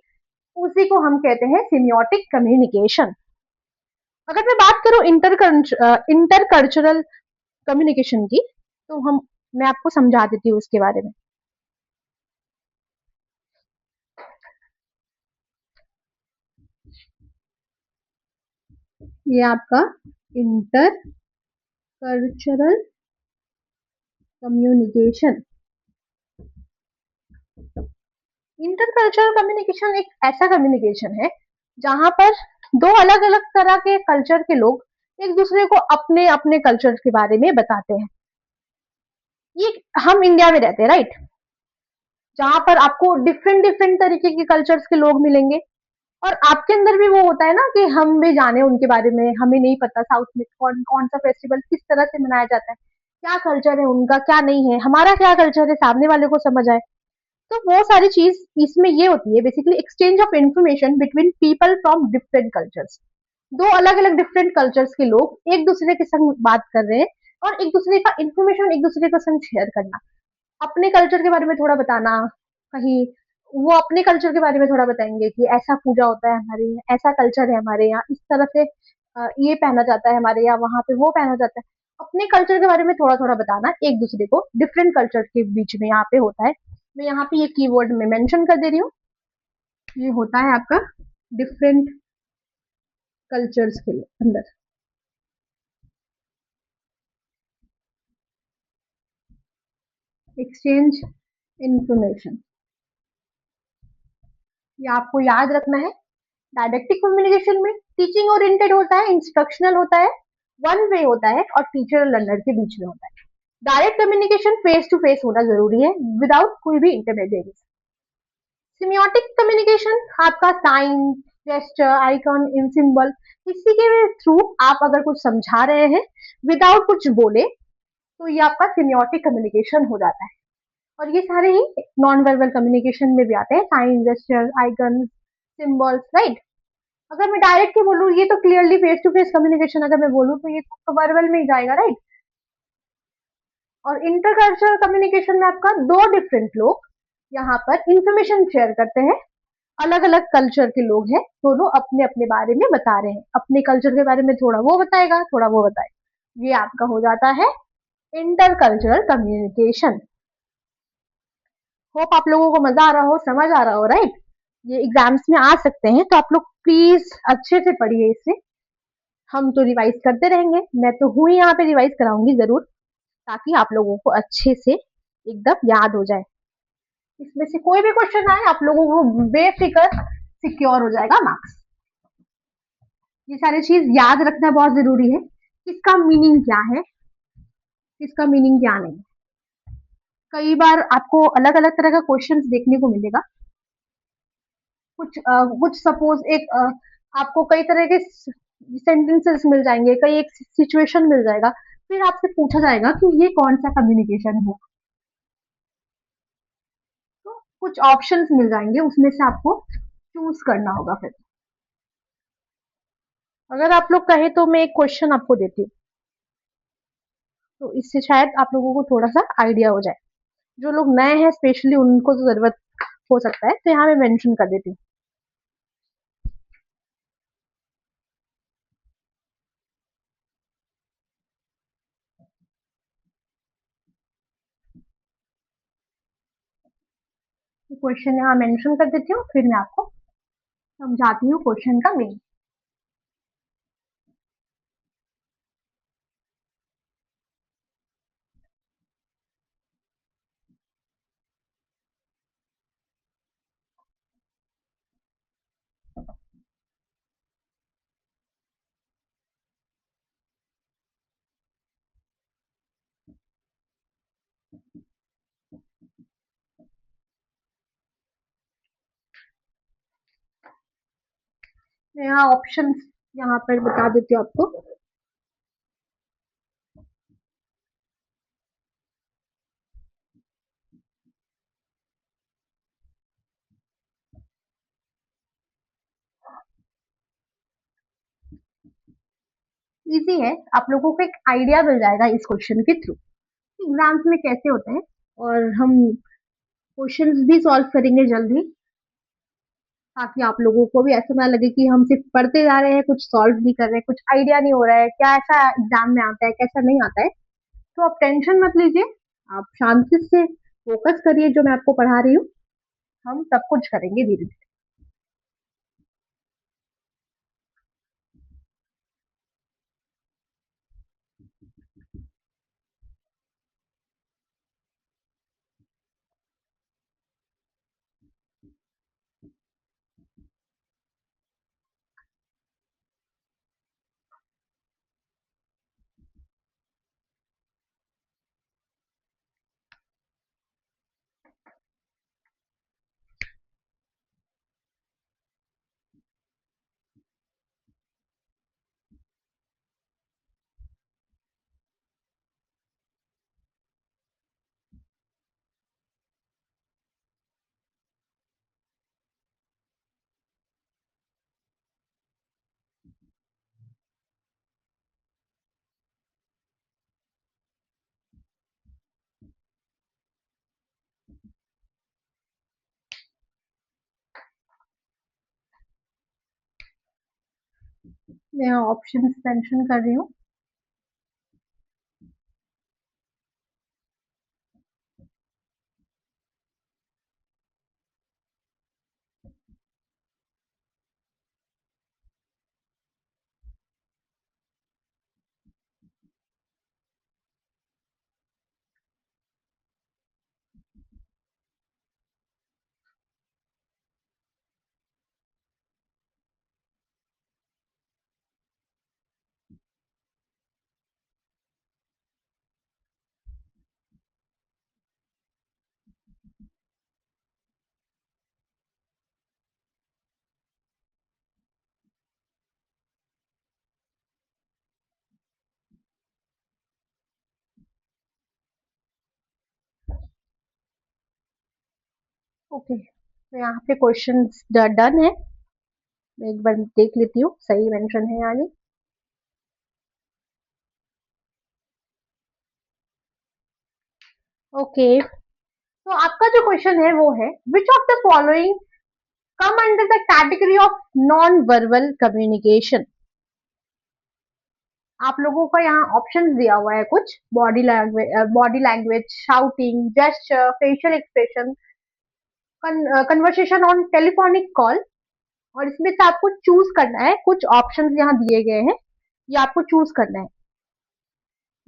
उसी को हम कहते हैं सिमियोटिक कम्युनिकेशन। अगर मैं बात करूं इंटरकल्चरल कम्युनिकेशन की, तो हम मैं आपको समझा देती हूँ उसके बारे में। ये आपका इंटरकल्चरल कम्युनिकेशन, इंटरकल्चरल कम्युनिकेशन एक ऐसा कम्युनिकेशन है जहां पर दो अलग अलग तरह के कल्चर के लोग एक दूसरे को अपने अपने कल्चर के बारे में बताते हैं। ये हम इंडिया में रहते हैं, राइट, जहां पर आपको डिफरेंट डिफरेंट तरीके के कल्चर्स के लोग मिलेंगे, और आपके अंदर भी वो होता है ना कि हम भी जाने उनके बारे में, हमें नहीं पता साउथ में कौन कौन सा फेस्टिवल किस तरह से मनाया जाता है, क्या कल्चर है उनका, क्या नहीं है, हमारा क्या कल्चर है, सामने वाले को समझ आए। तो वो सारी चीज इसमें ये होती है, basically exchange of information between people from different cultures. दो अलग अलग डिफरेंट कल्चर्स के लोग एक दूसरे के संग बात कर रहे हैं, और एक दूसरे का इंफॉर्मेशन एक दूसरे के संग शेयर करना, अपने कल्चर के बारे में थोड़ा बताना, कहीं वो अपने कल्चर के बारे में थोड़ा बताएंगे कि ऐसा पूजा होता है हमारे यहाँ, ऐसा कल्चर है हमारे यहाँ, इस तरह से ये पहना जाता है हमारे यहाँ, वहां पे वो पहना जाता है। अपने कल्चर के बारे में थोड़ा थोड़ा बताना एक दूसरे को, डिफरेंट कल्चर के बीच में यहाँ पे होता है। मैं यहाँ पे ये कीवर्ड में मेंशन कर दे रही हूँ, ये होता है आपका डिफरेंट कल्चर्स के अंदर एक्सचेंज इंफॉर्मेशन। ये आपको याद रखना है। डायरेक्टिव कम्युनिकेशन में टीचिंग ओरिएंटेड होता है, इंस्ट्रक्शनल होता है, वन वे होता है, और टीचर और लर्नर के बीच में होता है। Direct communication face to face होना जरूरी है, विदाउट कोई भी इंटरमीडिएट। सिमियोटिक कम्युनिकेशन आपका sign, gesture, icon, in symbol, किसी के थ्रू आप अगर कुछ समझा रहे हैं विदाउट कुछ बोले, तो ये आपका सिमियोटिक कम्युनिकेशन हो जाता है। और ये सारे ही नॉन वर्बल कम्युनिकेशन में भी आते हैं, sign, gesture, icon, symbols, right. अगर मैं डायरेक्ट ही बोलूँ, ये तो clearly face to face communication अगर मैं बोलूँ तो ये तो वर्बल में ही जाएगा, राइट। और इंटरकल्चरल कम्युनिकेशन में आपका दो डिफरेंट लोग यहाँ पर इंफॉर्मेशन शेयर करते हैं, अलग अलग कल्चर के लोग हैं, दोनों अपने अपने बारे में बता रहे हैं, अपने कल्चर के बारे में थोड़ा वो बताएगा, थोड़ा वो बताएगा, ये आपका हो जाता है इंटरकल्चरल कम्युनिकेशन। होप आप लोगों को मजा आ रहा हो, समझ आ रहा हो, राइट। ये एग्जाम्स में आ सकते हैं, तो आप लोग प्लीज अच्छे से पढ़िए इसे। हम तो रिवाइज करते रहेंगे, मैं तो हूँ ही यहाँ पे, रिवाइज कराऊंगी जरूर, ताकि आप लोगों को अच्छे से एकदम याद हो जाए। इसमें से कोई भी क्वेश्चन आए आप लोगों को बेफिक्र सिक्योर हो जाएगा मार्क्स। ये सारी चीज याद रखना बहुत जरूरी है, किसका मीनिंग क्या है, किसका मीनिंग क्या नहीं। कई बार आपको अलग अलग तरह का क्वेश्चंस देखने को मिलेगा। कुछ सपोज आपको कई तरह के सेंटेंसेस मिल जाएंगे, कई एक सिचुएशन मिल जाएगा, फिर आपसे पूछा जाएगा कि ये कौन सा कम्युनिकेशन है। तो कुछ ऑप्शंस मिल जाएंगे, उसमें से आपको चूज करना होगा। फिर अगर आप लोग कहें तो मैं एक क्वेश्चन आपको देती हूँ, तो इससे शायद आप लोगों को थोड़ा सा आइडिया हो जाए। जो लोग नए हैं स्पेशली उनको तो जरूरत हो सकता है, तो यहाँ मैं मेंशन कर देती हूँ। क्वेश्चन यहाँ मेंशन कर देती हूँ, फिर मैं आपको समझाती हूँ क्वेश्चन का मीनिंग। मैं यहाँ ऑप्शन यहाँ पर बता देती हूँ आपको। इजी है, आप लोगों को एक आइडिया मिल जाएगा इस क्वेश्चन के थ्रू एग्जाम्स में कैसे होते हैं। और हम क्वेश्चंस भी सॉल्व करेंगे जल्दी, ताकि आप लोगों को भी ऐसा ना लगे कि हम सिर्फ पढ़ते जा रहे हैं, कुछ सॉल्व नहीं कर रहे हैं, कुछ आइडिया नहीं हो रहा है, क्या ऐसा एग्जाम में आता है, कैसा नहीं आता है। तो आप टेंशन मत लीजिए, आप शांति से फोकस करिए जो मैं आपको पढ़ा रही हूँ, हम सब कुछ करेंगे धीरे धीरे। मैं यहाँ ऑप्शन मेंशन कर रही हूँ। ओके, तो यहाँ पे क्वेश्चन डन है। मैं एक बार देख लेती हूँ सही मेंशन है या नहीं। ओके, तो आपका जो क्वेश्चन है वो है, which of the following come under the category of non verbal communication. आप लोगों का यहाँ ऑप्शन दिया हुआ है कुछ, body language, shouting, gesture, facial expression, conversation on telephonic call. और इसमें से आपको चूज करना है, कुछ ऑप्शंस यहाँ दिए गए हैं, ये आपको चूज करना है।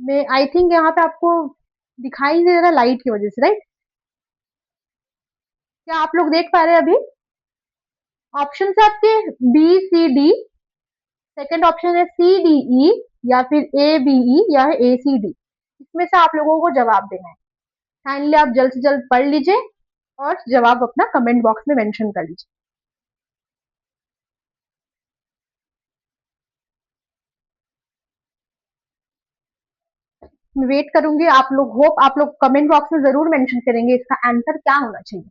मैं आई थिंक यहाँ पे आपको दिखाई नहीं दे रहा लाइट की वजह से, राइट? क्या आप लोग देख पा रहे हैं अभी? ऑप्शन है आपके B C D, second option है सी डी ई, या फिर ए बी ई, या ए सी डी। इसमें से आप लोगों को जवाब देना है। काइंडली आप जल्द से जल्द पढ़ लीजिए और जवाब अपना कमेंट बॉक्स में मेंशन कर लीजिए। मैं वेट करूंगी, आप लोग होप आप लोग कमेंट बॉक्स में जरूर मेंशन करेंगे इसका आंसर क्या होना चाहिए।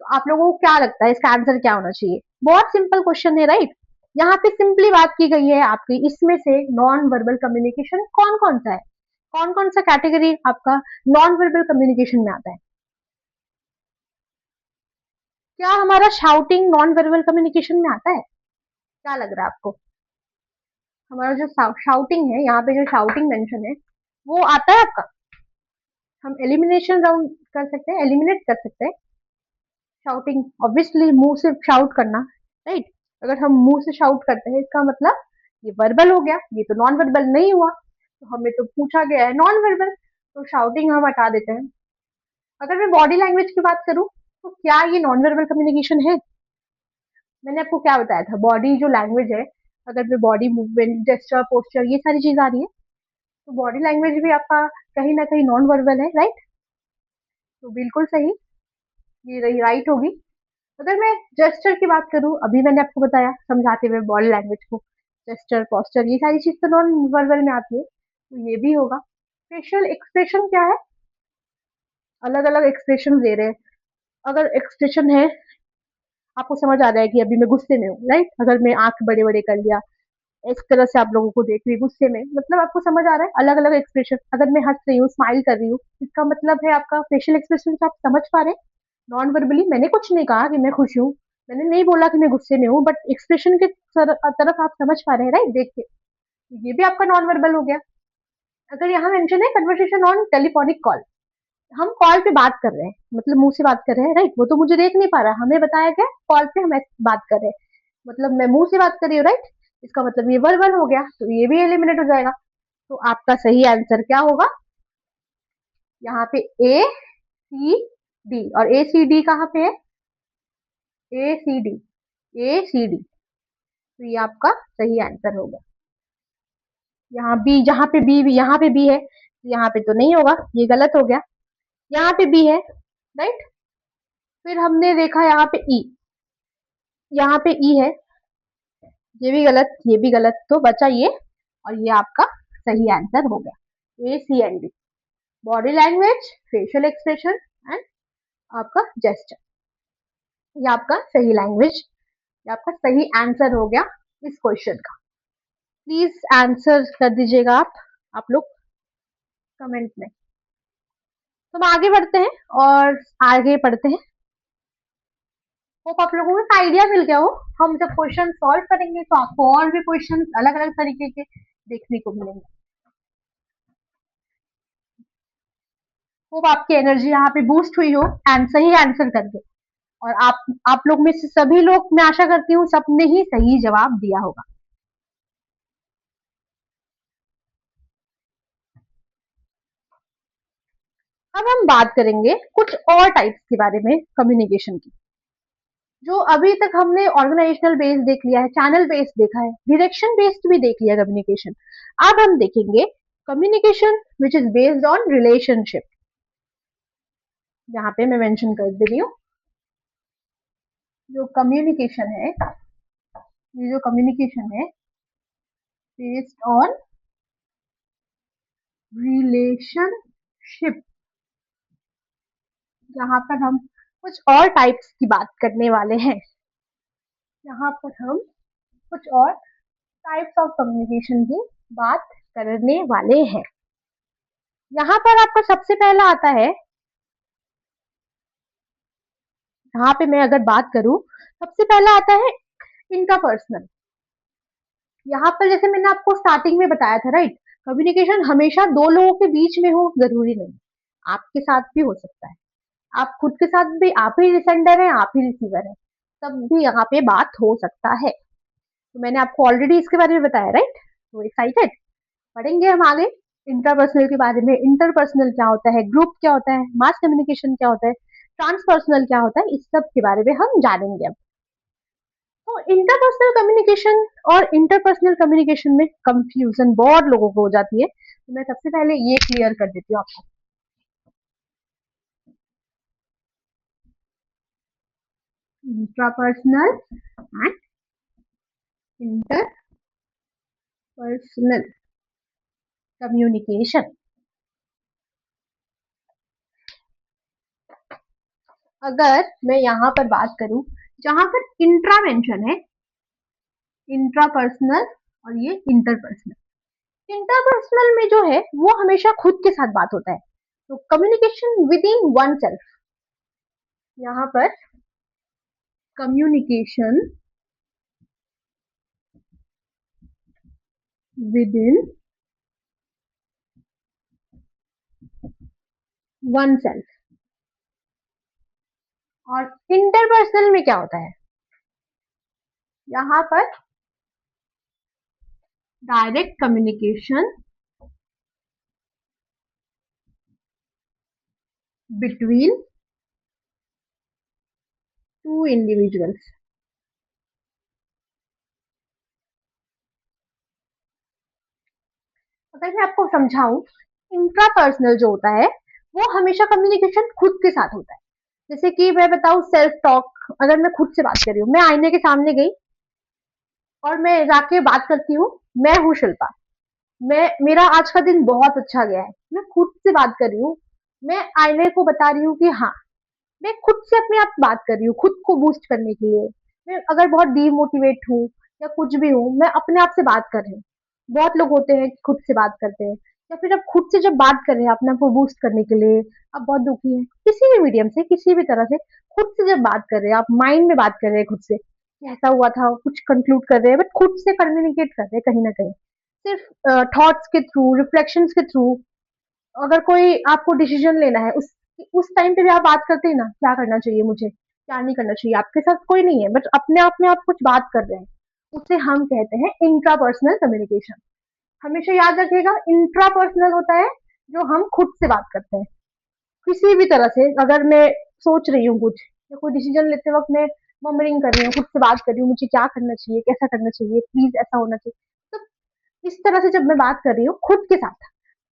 तो आप लोगों को क्या लगता है इसका आंसर क्या होना चाहिए? बहुत सिंपल क्वेश्चन है, राइट? यहाँ पे सिंपली बात की गई है आपकी, इसमें से नॉन वर्बल कम्युनिकेशन कौन कौन सा है, कौन कौन सा कैटेगरी आपका नॉन वर्बल कम्युनिकेशन में आता है? क्या हमारा शाउटिंग नॉन वर्बल कम्युनिकेशन में आता है? क्या लग रहा है आपको? हमारा जो शाउटिंग है, यहाँ पे जो शाउटिंग मेंशन है, वो आता है आपका? हम एलिमिनेशन राउंड कर सकते हैं, एलिमिनेट कर सकते हैं शाउटिंग। ऑब्वियसली मुंह से शाउट करना, राइट? अगर हम मुंह से शाउट करते हैं इसका मतलब ये वर्बल हो गया, ये तो नॉन वर्बल नहीं हुआ। तो हमें तो पूछा गया है नॉन वर्बल, तो शाउटिंग हम हटा देते हैं। अगर मैं बॉडी लैंग्वेज की बात करूं, तो क्या ये नॉन वर्बल कम्युनिकेशन है? मैंने आपको क्या बताया था, बॉडी जो लैंग्वेज है, अगर मैं बॉडी मूवमेंट, जेस्चर, पोस्चर, ये सारी चीज आ रही है, तो बॉडी लैंग्वेज भी आपका कहीं ना कहीं नॉन वर्बल है, राइट? तो बिल्कुल सही, ये रही राइट होगी। अगर मैं जेस्चर की बात करूं, अभी मैंने आपको बताया समझाते हुए बॉडी लैंग्वेज को, जेस्चर, पोस्चर, ये सारी चीज तो नॉन वर्बल में आती है, तो ये भी होगा। फेशियल एक्सप्रेशन क्या है? अलग अलग एक्सप्रेशन दे रहे हैं। अगर एक्सप्रेशन है, आपको समझ आ रहा है कि अभी मैं गुस्से में हूँ, राइट? अगर मैं आंख बड़े बड़े कर लिया, इस तरह से आप लोगों को देख रही हूँ गुस्से में, मतलब आपको समझ आ रहा है अलग अलग एक्सप्रेशन। अगर मैं हंस रही हूँ, स्माइल कर रही हूँ, इसका मतलब है आपका फेशियल एक्सप्रेशन से आप समझ पा रहे हैं नॉन वर्बली। मैंने कुछ नहीं कहा कि मैं खुश हूँ, मैंने नहीं बोला कि मैं गुस्से में हूँ, बट एक्सप्रेशन के तरफ आप समझ पा रहे हैं, राइट? देख के ये भी आपका नॉन वर्बल हो गया। अगर यहाँ मेंशन है कन्वर्सेशन ऑन टेलीफोनिक कॉल, हम कॉल पे बात कर रहे हैं, मतलब मुंह से बात कर रहे हैं, राइट? वो तो मुझे देख नहीं पा रहा, हमें बताया गया कॉल पे हम बात कर रहे हैं, मतलब मैं मुंह से बात कर रही हूँ, राइट? इसका मतलब ये वर्बल हो गया, तो ये भी एलिमिनेट हो जाएगा। तो आपका सही आंसर क्या होगा? यहाँ पे ए सी डी, और ए सी डी कहाँ पे है? ए सी डी, ए सी डी, तो ये आपका सही आंसर होगा। यहाँ बी, जहाँ पे बी, यहाँ पे बी है, यहाँ पे तो नहीं होगा, ये गलत हो गया। यहाँ पे बी है, राइट? फिर हमने देखा यहाँ पे ई, यहाँ पे ई है, ये भी गलत, ये भी गलत, तो बचा ये, और ये आपका सही आंसर हो गया, A C and D. Body language, facial expression and आपका जेस्चर, ये आपका सही लैंग्वेज, ये आपका सही आंसर हो गया इस क्वेश्चन का। प्लीज आंसर कर दीजिएगा आप लोग कमेंट में। तो हम आगे बढ़ते हैं और आगे पढ़ते हैं। होप आप लोगों को आइडिया मिल गया हो। हम जब क्वेश्चन सॉल्व करेंगे तो आपको और भी क्वेश्चन अलग अलग तरीके के देखने को मिलेंगे। होप आपकी एनर्जी यहाँ पे बूस्ट हुई हो सही आंसर करके, और आप लोग में से सभी लोग, मैं आशा करती हूँ सबने ही सही जवाब दिया होगा। अब हम बात करेंगे कुछ और टाइप्स के बारे में कम्युनिकेशन की, जो अभी तक हमने ऑर्गेनाइजेशनल बेस्ड देख लिया है, चैनल बेस्ड देखा है, डायरेक्शन बेस्ड भी देख लिया कम्युनिकेशन। अब हम देखेंगे communication which is based on relationship. यहाँ पे मैं मेंशन कर दे रही हूँ, जो कम्युनिकेशन है, ये जो कम्युनिकेशन है बेस्ड ऑन रिलेशनशिप, यहाँ पर हम कुछ और टाइप्स की बात करने वाले हैं। यहाँ पर हम कुछ और टाइप्स ऑफ कम्युनिकेशन की बात करने वाले हैं। यहाँ पर आपका सबसे पहला आता है, यहाँ पे मैं अगर बात करूं, सबसे पहला आता है इंट्रापर्सनल। यहाँ पर जैसे मैंने आपको स्टार्टिंग में बताया था, राइट? कम्युनिकेशन हमेशा दो लोगों के बीच में हो जरूरी नहीं, आपके साथ भी हो सकता है। आप खुद के साथ भी, आप ही सेंडर है, आप ही रिसीवर है, तब भी यहाँ पे बात हो सकता है। तो मैंने आपको ऑलरेडी इसके बारे में बताया, राइट? तो एक्साइटेड, पढ़ेंगे हम आगे इंटरपर्सनल के बारे में। इंटरपर्सनल क्या होता है, ग्रुप क्या होता है, मास कम्युनिकेशन क्या होता है, ट्रांसपर्सनल क्या होता है, इस सब के बारे में हम जानेंगे अब। तो इंटरपर्सनल कम्युनिकेशन और इंटरपर्सनल कम्युनिकेशन में कंफ्यूजन बहुत लोगों को हो जाती है, तो मैं सबसे पहले ये क्लियर कर देती हूँ आपको। Intrapersonal and interpersonal communication. अगर मैं यहाँ पर बात करूं, जहां पर इंट्रा मेंशन है, इंट्रापर्सनल और ये इंटरपर्सनल। इंटरपर्सनल में जो है वो हमेशा खुद के साथ बात होता है, तो communication with in one self. यहाँ पर communication with in one self. और इंटरपर्सनल में क्या होता है, यहाँ पर direct communication between two individuals. अगर मैं आपको समझाऊं, इंट्रापर्सनल जो होता है वो हमेशा कम्युनिकेशन खुद के साथ होता है। जैसे कि मैं बताऊं सेल्फ टॉक, अगर मैं खुद से बात कर रही हूँ, मैं आईने के सामने गई और मैं जाके बात करती हूँ, मैं हूँ शिल्पा, मैं मेरा आज का दिन बहुत अच्छा गया है, मैं खुद से बात कर रही हूँ। मैं आईने को बता रही हूँ कि हाँ, मैं खुद से अपने आप बात कर रही हूँ, खुद को बूस्ट करने के लिए। मैं अगर बहुत डीमोटिवेट हूँ या कुछ भी हूँ, मैं अपने आप से बात कर रही हूँ। बहुत लोग होते हैं कि खुद से बात करते हैं, या फिर आप खुद से जब बात कर रहे हैं अपने आप को बूस्ट करने के लिए, आप बहुत दुखी हैं, किसी भी मीडियम से, किसी भी तरह से, खुद से जब बात कर रहे हैं, आप माइंड में बात कर रहे हैं खुद से, कि ऐसा हुआ था, कुछ कंक्लूड कर रहे हैं, बट खुद से कम्युनिकेट कर रहे हैं कहीं ना कहीं, सिर्फ थॉट्स के थ्रू, रिफ्लेक्शंस के थ्रू। अगर कोई आपको डिसीजन लेना है, उस टाइम पे भी आप बात करते हैं ना, क्या करना चाहिए मुझे, क्या नहीं करना चाहिए, आपके साथ कोई नहीं है, बट अपने आप में आप कुछ बात कर रहे हैं, उसे हम कहते हैं इंट्रापर्सनल कम्युनिकेशन। हमेशा याद रखिएगा, इंट्रापर्सनल होता है जो हम खुद से बात करते हैं, किसी भी तरह से। अगर मैं सोच रही हूँ कुछ, या कोई डिसीजन लेते वक्त मैं ममरिंग कर रही हूँ, खुद से बात कर रही हूँ, मुझे क्या करना चाहिए, कैसा करना चाहिए, प्लीज ऐसा होना चाहिए, तो इस तरह से जब मैं बात कर रही हूँ खुद के साथ,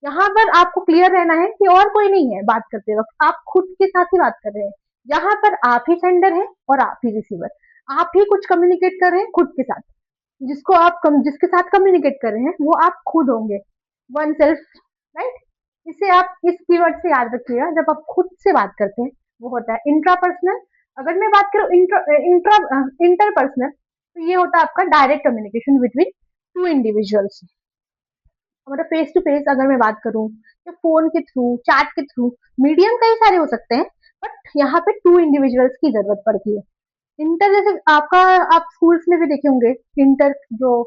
यहाँ पर आपको क्लियर रहना है कि और कोई नहीं है बात करते वक्त, आप खुद के साथ ही बात कर रहे हैं। यहाँ पर आप ही सेंडर है और आप ही रिसीवर, आप ही कुछ कम्युनिकेट कर रहे हैं खुद के साथ। जिसके साथ कम्युनिकेट कर रहे हैं वो आप खुद होंगे, वन सेल्फ, राइट। इसे आप इस कीवर्ड से याद रखिएगा, जब आप खुद से बात करते हैं वो होता है इंट्रापर्सनल। अगर मैं बात करूँ इंटरपर्सनल, तो ये होता है आपका direct communication between two individuals. मतलब फेस टू फेस अगर मैं बात करूं, या फोन के थ्रू, चैट के थ्रू, मीडियम कई सारे हो सकते हैं, बट यहाँ पे टू इंडिविजुअल्स की जरूरत पड़ती है। इंटर जैसे आपका, आप स्कूल्स में भी देखे होंगे, इंटर जो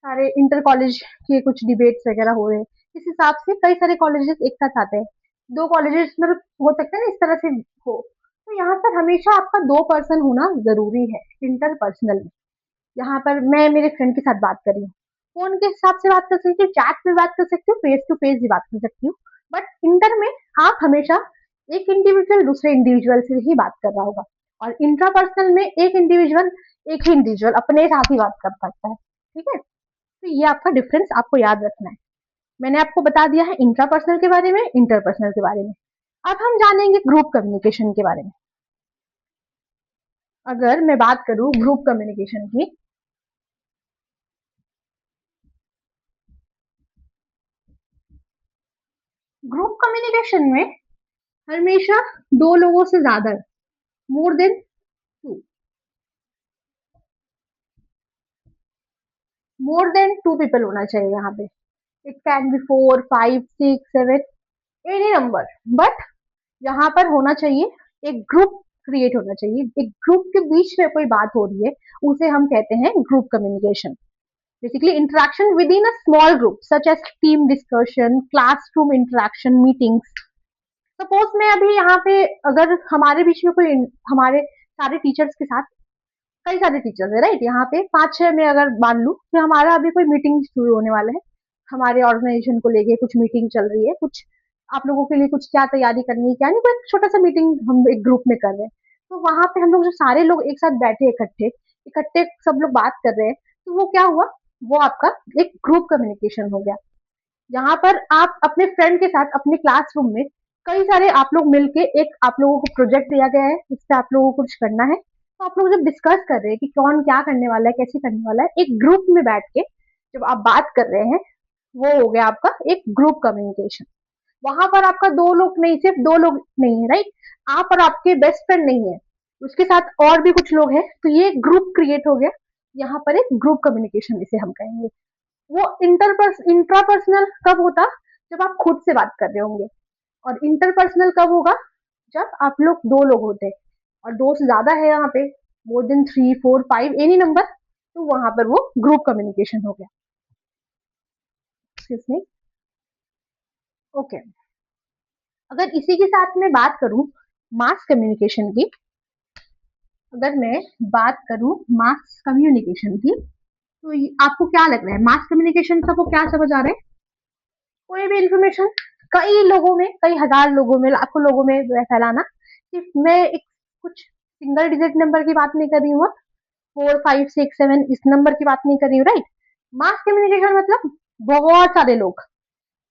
सारे इंटर कॉलेज के कुछ डिबेट्स वगैरह हो रहे हैं, इस हिसाब से कई सारे कॉलेजेस एक साथ आते हैं, दो कॉलेजेस मतलब हो सकते हैं ना इस तरह से हो। तो यहाँ पर हमेशा आपका दो पर्सन होना जरूरी है इंटरपर्सनल में। यहाँ पर मैं मेरे फ्रेंड के साथ बात कर रही हूँ, फोन के हिसाब से बात कर सकती हूँ, चैट पे बात कर सकती हूँ, फेस टू फेस भी बात कर सकती हूँ, बट इंटर में आप हमेशा एक इंडिविजुअल दूसरे इंडिविजुअल से ही बात कर रहा होगा, और इंट्रापर्सनल में एक ही इंडिविजुअल अपने साथ ही बात कर सकता है। ठीक है, तो ये आपका डिफरेंस आपको याद रखना है। मैंने आपको बता दिया है इंट्रापर्सनल के बारे में, इंटरपर्सनल के बारे में। अब हम जानेंगे ग्रुप कम्युनिकेशन के बारे में। अगर मैं बात करूं ग्रुप कम्युनिकेशन की, ग्रुप कम्युनिकेशन में हमेशा दो लोगों से ज्यादा, more than two, more than two people होना चाहिए यहाँ पे। It can be 4, 5, 6, 7, any number, but यहाँ पर होना चाहिए, एक ग्रुप क्रिएट होना चाहिए, एक ग्रुप के बीच में कोई बात हो रही है, उसे हम कहते हैं group communication. Basically interaction with in a small group such as team discussion, classroom interaction, meetings. Suppose मैं अभी यहाँ पे, अगर हमारे बीच में कोई, हमारे सारे टीचर्स के साथ कई सारे टीचर्स है, राइट, यहाँ पे 5-6 में अगर मान लू कि हमारा अभी कोई मीटिंग शुरू होने वाला है, हमारे ऑर्गेनाइजेशन को लेके कुछ मीटिंग चल रही है, कुछ आप लोगों के लिए कुछ क्या तैयारी करनी है, क्या नहीं, कोई छोटा सा मीटिंग हम एक ग्रुप में कर रहे हैं। तो वहां पे हम लोग जो सारे लोग एक साथ बैठे इकट्ठे, इकट्ठे सब लोग बात कर रहे हैं, तो वो क्या हुआ, वो आपका एक ग्रुप कम्युनिकेशन हो गया। यहाँ पर आप अपने फ्रेंड के साथ अपने क्लासरूम में कई सारे आप लोग मिलके एक आप लोगों को प्रोजेक्ट दिया गया है, जिससे आप लोगों को कुछ करना है, तो आप लोग जब डिस्कस कर रहे हैं कि कौन क्या करने वाला है, कैसे करने वाला है, एक ग्रुप में बैठ के जब आप बात कर रहे हैं, वो हो गया आपका एक ग्रुप कम्युनिकेशन। वहां पर आपका दो लोग नहीं, सिर्फ दो लोग नहीं है, राइट? आप और आपके बेस्ट फ्रेंड नहीं है, उसके साथ और भी कुछ लोग हैं, तो ये ग्रुप क्रिएट हो गया। यहाँ पर एक ग्रुप कम्युनिकेशन इसे हम कहेंगे। वो इंट्रापर्सनल कब होता, जब आप खुद से बात कर रहे होंगे। और इंटरपर्सनल कब होगा, जब आप लोग दो लोग होते हैं और दोस्त ज्यादा है यहाँ पे, मोर देन 3 4 5 एनी नंबर, तो वहां पर वो ग्रुप कम्युनिकेशन हो गया। इसमें ओके। अगर इसी के साथ में बात करूं मास कम्युनिकेशन की, अगर मैं बात करूं मास कम्युनिकेशन की, तो आपको क्या लग रहा है मास कम्युनिकेशन का वो क्या समझ आ रहा है? कोई भी इंफॉर्मेशन कई लोगों में, कई हजार लोगों में, लाखों लोगों में फैलाना। सिर्फ मैं एक कुछ सिंगल डिजिट नंबर की बात नहीं कर रही हूँ, 4 5 6 7 इस नंबर की बात नहीं कर रही हूँ, राइट? मास कम्युनिकेशन मतलब बहुत सारे लोग।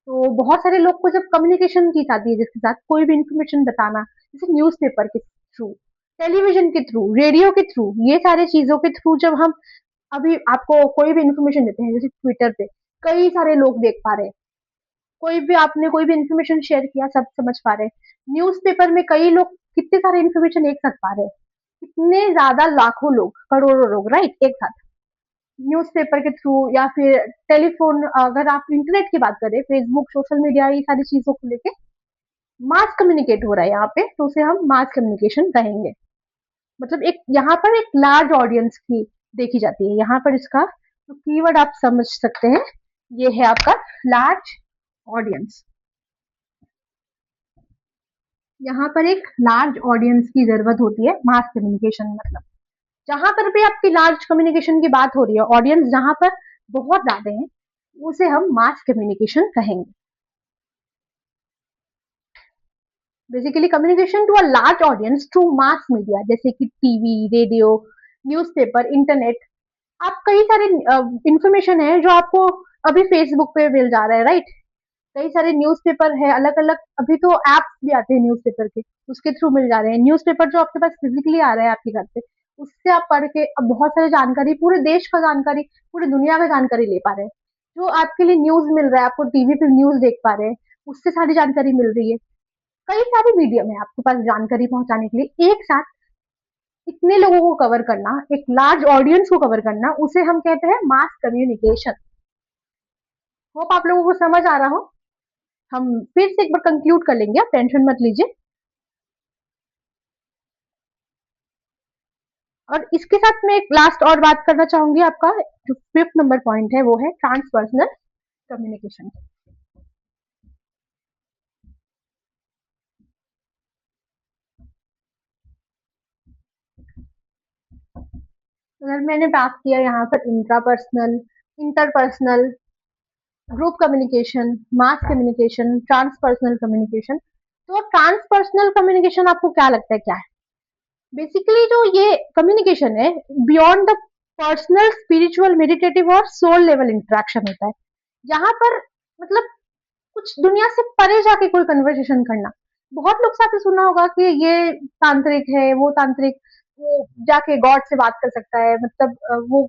तो बहुत सारे लोग को जब कम्युनिकेशन की जाती है जिसके साथ कोई भी इंफॉर्मेशन बताना, जैसे न्यूज़पेपर के थ्रू, टेलीविजन के थ्रू, रेडियो के थ्रू, ये सारे चीजों के थ्रू जब हम अभी आपको कोई भी इंफॉर्मेशन देते हैं, जैसे ट्विटर पे कई सारे लोग देख पा रहे हैं, कोई भी आपने कोई भी इंफॉर्मेशन शेयर किया सब समझ पा रहे हैं, न्यूज़पेपर में कई लोग कितने सारे इंफॉर्मेशन एक साथ पा रहे हैं, कितने ज्यादा लाखों लोग, करोड़ों लोग, राइट, एक साथ न्यूज़पेपर के थ्रू, या फिर टेलीफोन, अगर आप इंटरनेट की बात करें, फेसबुक, सोशल मीडिया, ये सारी चीजों को लेके मास कम्युनिकेट हो रहा है यहाँ पे, तो उसे हम मास कम्युनिकेशन कहेंगे। मतलब एक यहाँ पर एक लार्ज ऑडियंस की देखी जाती है, यहाँ पर इसका तो कीवर्ड आप समझ सकते हैं, ये है आपका लार्ज ऑडियंस। यहाँ पर एक लार्ज ऑडियंस की जरूरत होती है मास कम्युनिकेशन मतलब, जहां पर भी आपकी लार्ज कम्युनिकेशन की बात हो रही है, ऑडियंस जहां पर बहुत ज्यादा है, उसे हम मास कम्युनिकेशन कहेंगे। Basically communication to a large audience through mass media, जैसे कि टीवी, रेडियो, न्यूज़पेपर, इंटरनेट। आप कई सारे इंफॉर्मेशन है जो आपको अभी फेसबुक पे मिल जा रहा है, राइट? कई सारे न्यूज़पेपर है अलग अलग, अभी तो एप्स भी आते हैं न्यूज़पेपर के, उसके थ्रू मिल जा रहे हैं। न्यूज़पेपर जो आपके पास फिजिकली आ रहा है आपके घर पे, उससे आप पढ़ के अब बहुत सारी जानकारी, पूरे देश का जानकारी, पूरी दुनिया का जानकारी ले पा रहे हैं। जो आपके लिए न्यूज मिल रहा है, आपको टीवी पे न्यूज देख पा रहे हैं, उससे सारी जानकारी मिल रही है। कई सारे मीडियम है आपके पास जानकारी पहुंचाने के लिए, एक साथ इतने लोगों को कवर करना, एक लार्ज ऑडियंस को कवर करना, उसे हम कहते हैं मास कम्युनिकेशन। होप आप लोगों को समझ आ रहा हो। हम फिर से एक बार कंक्लूड कर लेंगे, आप टेंशन मत लीजिए। और इसके साथ में एक लास्ट और बात करना चाहूंगी, आपका जो फिफ्थ नंबर पॉइंट है वो है ट्रांसपर्सनल कम्युनिकेशन। अगर मैंने बात किया यहाँ पर intrapersonal, interpersonal, group communication, mass communication, transpersonal communication, तो ट्रांसपर्सनल कम्युनिकेशन आपको क्या लगता है क्या है? बेसिकली जो ये कम्युनिकेशन है, beyond the personal, spiritual, meditative और सोल लेवल इंटरेक्शन होता है, जहां पर मतलब कुछ दुनिया से परे जाके कोई कन्वर्सेशन करना। बहुत लोग से आपने सुना होगा कि ये तांत्रिक है, वो तांत्रिक, वो जाके गॉड से बात कर सकता है, मतलब वो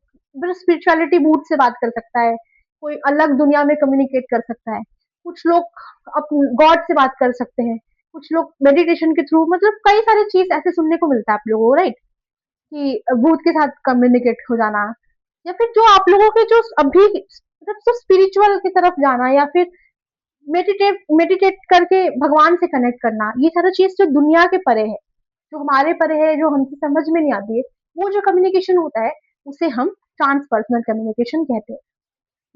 स्पिरिचुअलिटी मूड से बात कर सकता है, कोई अलग दुनिया में कम्युनिकेट कर सकता है। कुछ लोग अपने गॉड से बात कर सकते हैं, कुछ लोग मेडिटेशन के थ्रू, मतलब कई सारी चीज ऐसे सुनने को मिलता है आप लोगों को, राइट? कि भूत के साथ कम्युनिकेट हो जाना, या फिर जो आप लोगों के जो अभी मतलब जो स्पिरिचुअल की तरफ जाना, या फिर मेडिटेट मेडिटेट करके भगवान से कनेक्ट करना, ये सारा चीज जो दुनिया के परे है, जो हमारे परे है, जो हमसे समझ में नहीं आती है, वो जो कम्युनिकेशन होता है, उसे हम ट्रांसपर्सनल कम्युनिकेशन कहते हैं।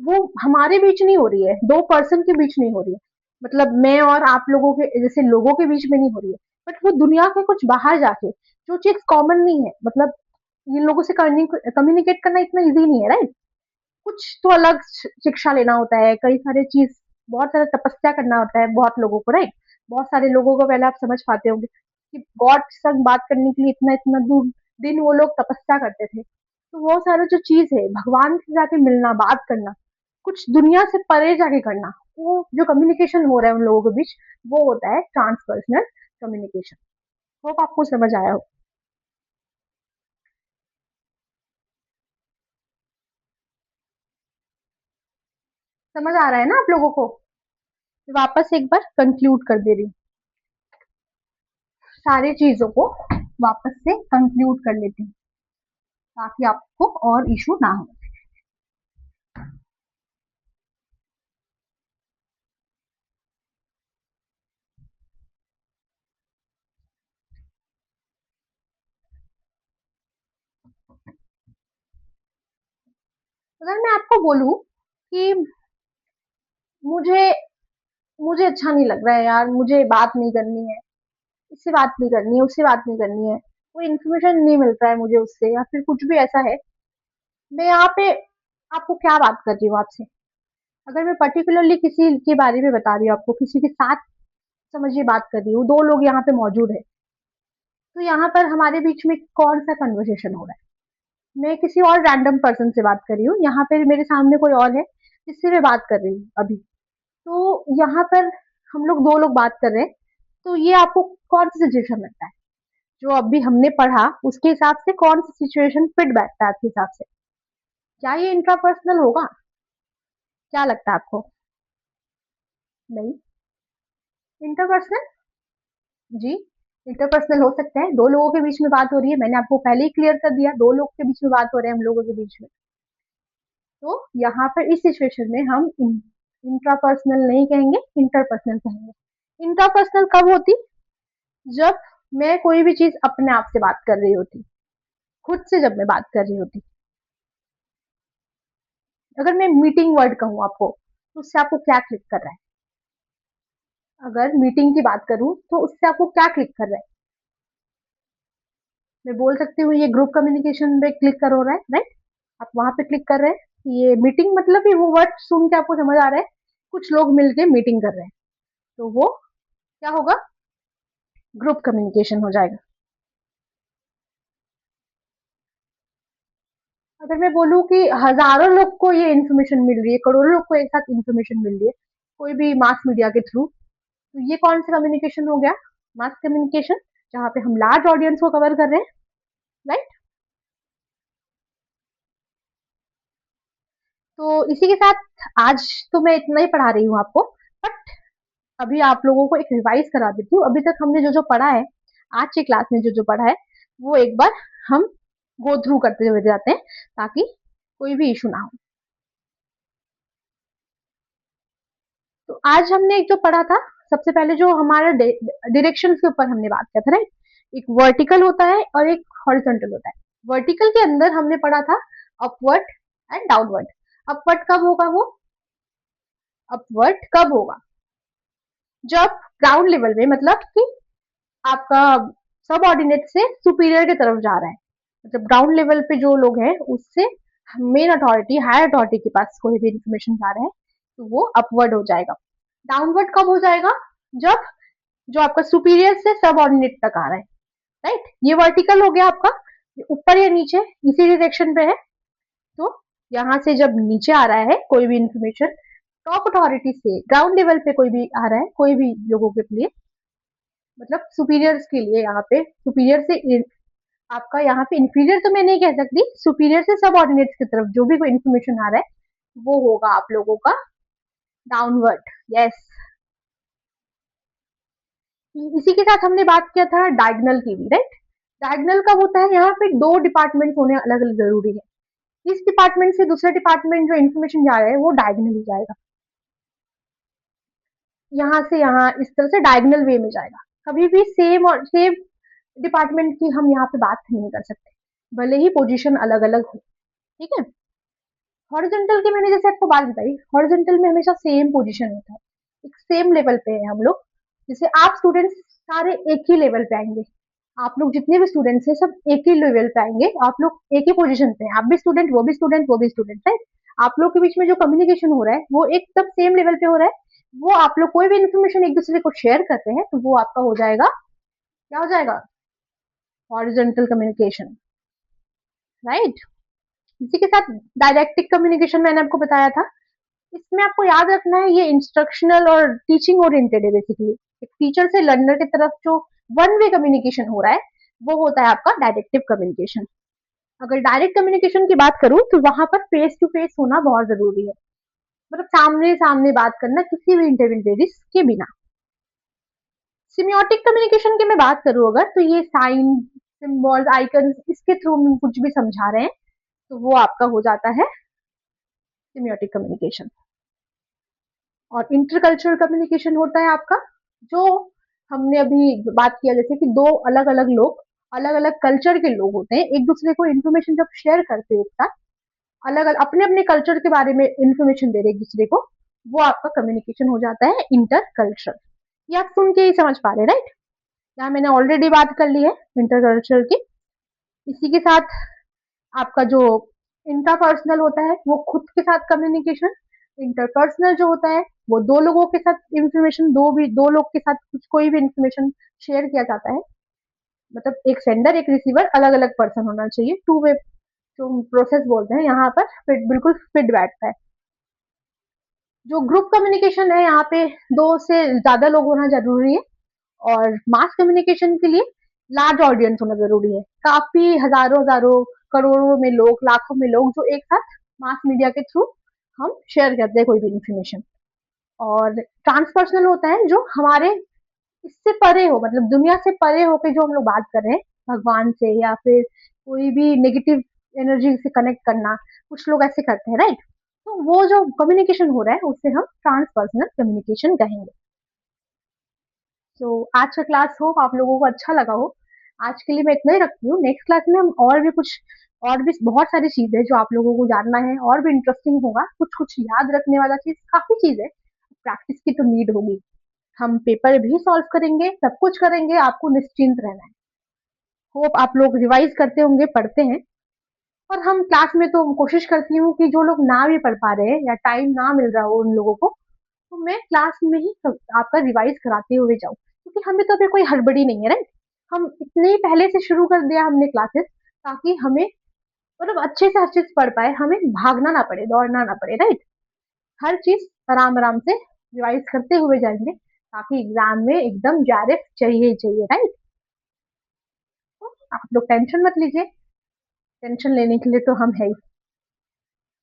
वो हमारे बीच नहीं हो रही है, दो पर्सन के बीच नहीं हो रही है, मतलब मैं और आप लोगों के जैसे लोगों के बीच में नहीं हो रही है, बट वो दुनिया के कुछ बाहर जाके, जो चीज कॉमन नहीं है, मतलब इन लोगों से कम्युनिकेट करना इतना इजी नहीं है, राइट? कुछ तो अलग शिक्षा लेना होता है, कई सारे चीज, बहुत सारा तपस्या करना होता है बहुत लोगों को, राइट? बहुत सारे लोगों को पहले आप समझ पाते होंगे कि गॉड संग बात करने के लिए इतना इतना दूर दिन वो लोग तपस्या करते थे। तो वो सारा जो चीज है, भगवान से जाके मिलना, बात करना, कुछ दुनिया से परे जाके करना, वो जो कम्युनिकेशन हो रहा है उन लोगों के बीच, वो होता है ट्रांसपर्सनल कम्युनिकेशन। होप आपको समझ आया हो। समझ आ रहा है ना आप लोगों को? वापस एक बार कंक्लूड कर दे रही हूँ सारी चीजों को, वापस से कंक्लूड कर लेती हूँ ताकि आपको और इशू ना हो। अगर मैं आपको बोलूं कि मुझे मुझे अच्छा नहीं लग रहा है यार, मुझे बात नहीं करनी है, इससे बात नहीं करनी है, उससे बात नहीं करनी है, कोई इन्फॉर्मेशन नहीं मिल रहा है मुझे उससे, या फिर कुछ भी ऐसा है, मैं यहाँ पे आपको क्या बात कर रही हूँ आपसे। अगर मैं पर्टिकुलरली किसी के बारे में बता रही हूँ आपको, किसी के साथ समझिए बात कर रही हूँ, दो लोग यहाँ पे मौजूद है, तो यहाँ पर हमारे बीच में कौन सा कन्वर्सेशन हो रहा है? मैं किसी और रैंडम पर्सन से बात कर रही हूँ, यहाँ पे मेरे सामने कोई और है जिससे मैं बात कर रही हूँ अभी। तो यहाँ पर हम लोग दो लोग बात कर रहे हैं, तो ये आपको कौन सा सिचुएशन लगता है? जो अभी हमने पढ़ा उसके हिसाब से कौन सा सिचुएशन फिट बैठता है आपके हिसाब से? क्या ये इंट्रापर्सनल होगा? क्या लगता है आपको? नहीं। इंटरपर्सनल? जी, इंटरपर्सनल हो सकता है, दो लोगों के बीच में बात हो रही है, मैंने आपको पहले ही क्लियर कर दिया, दो लोग के बीच में बात हो रहे हैं हम लोगों के बीच में। तो यहाँ पर इस सिचुएशन में हम इंट्रापर्सनल नहीं कहेंगे, इंटरपर्सनल कहेंगे। इंट्रापर्सनल कब होती? जब मैं कोई भी चीज अपने आप से बात कर रही होती, खुद से जब मैं बात कर रही होती। अगर मैं मीटिंग वर्ड कहूँ आपको, तो उससे आपको क्या क्लिक कर रहा है? अगर मीटिंग की बात करूं तो उससे आपको क्या क्लिक कर रहा है? मैं बोल सकती हूँ ये ग्रुप कम्युनिकेशन पे क्लिक कर हो रहा है, राइट? आप वहां पे क्लिक कर रहे हैं, ये मीटिंग मतलब ही वो वर्ड सुन के आपको समझ आ रहा है कुछ लोग मिलके मीटिंग कर रहे हैं, तो वो क्या होगा? ग्रुप कम्युनिकेशन हो जाएगा। अगर मैं बोलूँ कि हजारों लोग को ये इन्फॉर्मेशन मिल रही है, करोड़ों लोग को एक साथ इन्फॉर्मेशन मिल रही है, कोई भी मास मीडिया के थ्रू, तो ये कौन सा कम्युनिकेशन हो गया? मास कम्युनिकेशन, जहाँ पे हम लार्ज ऑडियंस को कवर कर रहे हैं, राइट? तो इसी के साथ आज तो मैं इतना ही पढ़ा रही हूँ आपको, बट अभी आप लोगों को एक रिवाइज करा देती हूँ। अभी तक हमने जो जो पढ़ा है, आज की क्लास में जो जो पढ़ा है, वो एक बार हम गो थ्रू करते हुए जाते हैं ताकि कोई भी इशू ना हो। तो आज हमने एक जो पढ़ा था, सबसे पहले जो हमारा डायरेक्शन के ऊपर हमने बात किया था, राइट? एक वर्टिकल होता है और एक हॉरिजॉन्टल होता है। वर्टिकल के अंदर हमने पढ़ा था अपवर्ड एंड डाउनवर्ड। अपवर्ड कब होगा वो? अपवर्ड कब होगा? जब ग्राउंड लेवल में, मतलब कि आपका सब ऑर्डिनेट से सुपीरियर की तरफ जा रहा है, मतलब ग्राउंड लेवल पे जो लोग हैं उससे मेन अथॉरिटी, हायर अथॉरिटी के पास कोई भी इंफॉर्मेशन जा रहा है, तो वो अपवर्ड हो जाएगा। डाउनवर्ड कब हो जाएगा? जब जो आपका सुपीरियर से सब ऑर्डिनेट तक आ रहा है, राइट? ये वर्टिकल हो गया आपका, ऊपर या नीचे इसी डायरेक्शन पे है। तो यहाँ से जब नीचे आ रहा है कोई भी इंफॉर्मेशन, टॉप अथॉरिटी से ग्राउंड लेवल पे कोई भी आ रहा है, कोई भी लोगों के लिए, मतलब सुपीरियर्स के लिए, यहाँ पे सुपीरियर से आपका, यहाँ पे इंफीरियर तो मैं नहीं कह सकती, सुपीरियर से सब ऑर्डिनेट्स की तरफ जो भी कोई इन्फॉर्मेशन आ रहा है वो होगा आप लोगों का डाउनवर्ड। यस। इसी के साथ हमने बात किया था डायगनल की भी, राइट? डायगनल कब होता है? यहाँ पे दो डिपार्टमेंट होने अलग अलग जरूरी है। इस डिपार्टमेंट से दूसरे डिपार्टमेंट जो इन्फॉर्मेशन जा रहा है वो डायगनली जाएगा, यहाँ से यहाँ इस तरह से डायगनल वे में जाएगा। कभी भी सेम और सेम डिपार्टमेंट की हम यहाँ पे बात नहीं कर सकते, भले ही पोजीशन अलग अलग हो, ठीक है? हॉरिजॉन्टल की मैंने जैसे आपको बात बताई, हॉरिजॉन्टल में हमेशा सेम पोजीशन होता है, एक सेम लेवल पे है हम लोग। जैसे आप स्टूडेंट्स सारे एक ही लेवल पे आएंगे, आप लोग जितने भी स्टूडेंट्स हैं सब एक ही लेवल पे आएंगे, आप लोग एक ही पोजीशन पे हैं, आप भी स्टूडेंट, वो भी स्टूडेंट, वो भी स्टूडेंट, राइट? आप लोग के बीच में जो कम्युनिकेशन हो रहा है वो एकदम सेम लेवल पे हो रहा है। वो आप लोग कोई भी इन्फॉर्मेशन एक दूसरे को शेयर करते हैं तो वो आपका हो जाएगा, क्या हो जाएगा? Horizontal communication, right? इसी के साथ डायरेक्टिक कम्युनिकेशन मैंने आपको बताया था। इसमें आपको याद रखना है ये इंस्ट्रक्शनल और टीचिंग ओरिएंटेड है बेसिकली। एक टीचर से लर्नर की तरफ जो वन वे कम्युनिकेशन हो रहा है वो होता है आपका डायरेक्टिव कम्युनिकेशन। अगर डायरेक्ट कम्युनिकेशन की बात करूं तो वहां पर फेस टू फेस होना बहुत जरूरी है, मतलब सामने सामने बात करना किसी भी इंटरमीडिएट के बिना। सिमियोटिक कम्युनिकेशन की मैं बात करूं अगर, तो ये साइन, सिंबल्स, आइकन, इसके थ्रू हम कुछ भी समझा रहे हैं तो वो आपका हो जाता है सिमियोटिक कम्युनिकेशन। और इंटरकल्चरल कम्युनिकेशन होता है आपका, जो हमने अभी बात किया जैसे कि दो अलग अलग लोग, अलग अलग कल्चर के लोग होते हैं, एक दूसरे को इन्फॉर्मेशन जब शेयर करते हैं एक साथ, अलग अलग अपने अपने कल्चर के बारे में इन्फॉर्मेशन दे रहे एक दूसरे को, वो आपका कम्युनिकेशन हो जाता है इंटर कल्चर। ये आप सुन के ही समझ पा रहे हैं, राइट? यहाँ मैंने ऑलरेडी बात कर ली है इंटर कल्चर की। इसी के साथ आपका जो इंट्रापर्सनल होता है वो खुद के साथ कम्युनिकेशन, इंटरपर्सनल जो होता है वो दो लोगों के साथ इंफॉर्मेशन, दो लोग के साथ कुछ कोई भी इंफॉर्मेशन शेयर किया जाता है, मतलब एक सेंडर एक रिसीवर अलग अलग पर्सन होना चाहिए, टू वे जो प्रोसेस बोलते हैं यहाँ पर फिट, बिल्कुल फिट बैठता है। जो ग्रुप कम्युनिकेशन है यहाँ पे दो से ज्यादा लोग होना जरूरी है, और मास कम्युनिकेशन के लिए लार्ज ऑडियंस होना जरूरी है, काफी हजारों हजारों करोड़ों में लोग, लाखों में लोग जो एक साथ मास मीडिया के थ्रू हम शेयर करते हैं कोई भी इंफॉर्मेशन। और ट्रांसपर्सनल होता है जो हमारे इससे परे हो, मतलब दुनिया से परे होकर जो हम लोग बात कर रहे हैं भगवान से या फिर कोई भी नेगेटिव एनर्जी से कनेक्ट करना, कुछ लोग ऐसे करते हैं, राइट? तो वो जो कम्युनिकेशन हो रहा है उसे हम ट्रांसपर्सनल कम्युनिकेशन कहेंगे। तो आज का क्लास हो आप लोगों को अच्छा लगा हो। आज के लिए मैं इतना ही रखती हूँ, नेक्स्ट क्लास में हम और भी कुछ, और भी बहुत सारी चीजें जो आप लोगों को जानना है और भी इंटरेस्टिंग होगा, कुछ कुछ याद रखने वाला चीज काफी चीज है, प्रैक्टिस की तो नीड होगी। हम पेपर भी सॉल्व करेंगे, सब कुछ करेंगे, आपको निश्चिंत रहना है। होप आप लोग रिवाइज करते होंगे, पढ़ते हैं। और हम क्लास में तो कोशिश करती हूँ कि जो लोग ना भी पढ़ पा रहे हैं या टाइम ना मिल रहा हो उन लोगों को, तो मैं क्लास में ही आपका रिवाइज कराते हुए जाऊँ, क्योंकि हमें तो अभी कोई हड़बड़ी नहीं है, राइट? हम इतने ही पहले से शुरू कर दिया हमने क्लासेस, ताकि हमें मतलब अच्छे से हर चीज पढ़ पाए, हमें भागना ना पड़े, दौड़ना ना पड़े, राइट? हर चीज आराम आराम से रिवाइज करते हुए जाएंगे, ताकि एग्जाम में एकदम जारे चाहिए ही चाहिए, राइट? तो आप लोग टेंशन मत लीजिए, टेंशन लेने के लिए तो हम है ही।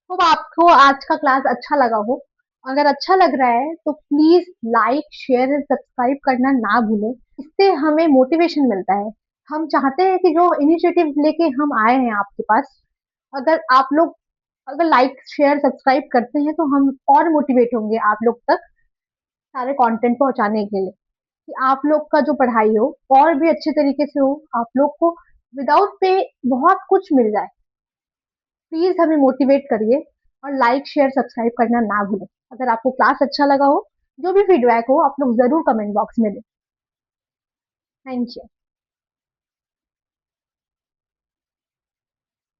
तो आपको आज का क्लास अच्छा लगा हो, अगर अच्छा लग रहा है तो प्लीज लाइक शेयर सब्सक्राइब करना ना भूलें, इससे हमें मोटिवेशन मिलता है। हम चाहते हैं कि जो इनिशिएटिव लेके हम आए हैं आपके पास, अगर आप लोग अगर लाइक शेयर सब्सक्राइब करते हैं तो हम और मोटिवेट होंगे आप लोग तक सारे कंटेंट पहुंचाने के लिए, कि आप लोग का जो पढ़ाई हो और भी अच्छे तरीके से हो, आप लोग को विदाउट पे बहुत कुछ मिल जाए। प्लीज हमें मोटिवेट करिए और लाइक शेयर सब्सक्राइब करना ना भूलें। अगर आपको क्लास अच्छा लगा हो, जो भी फीडबैक हो आप लोग जरूर कमेंट बॉक्स में दें। Thank you.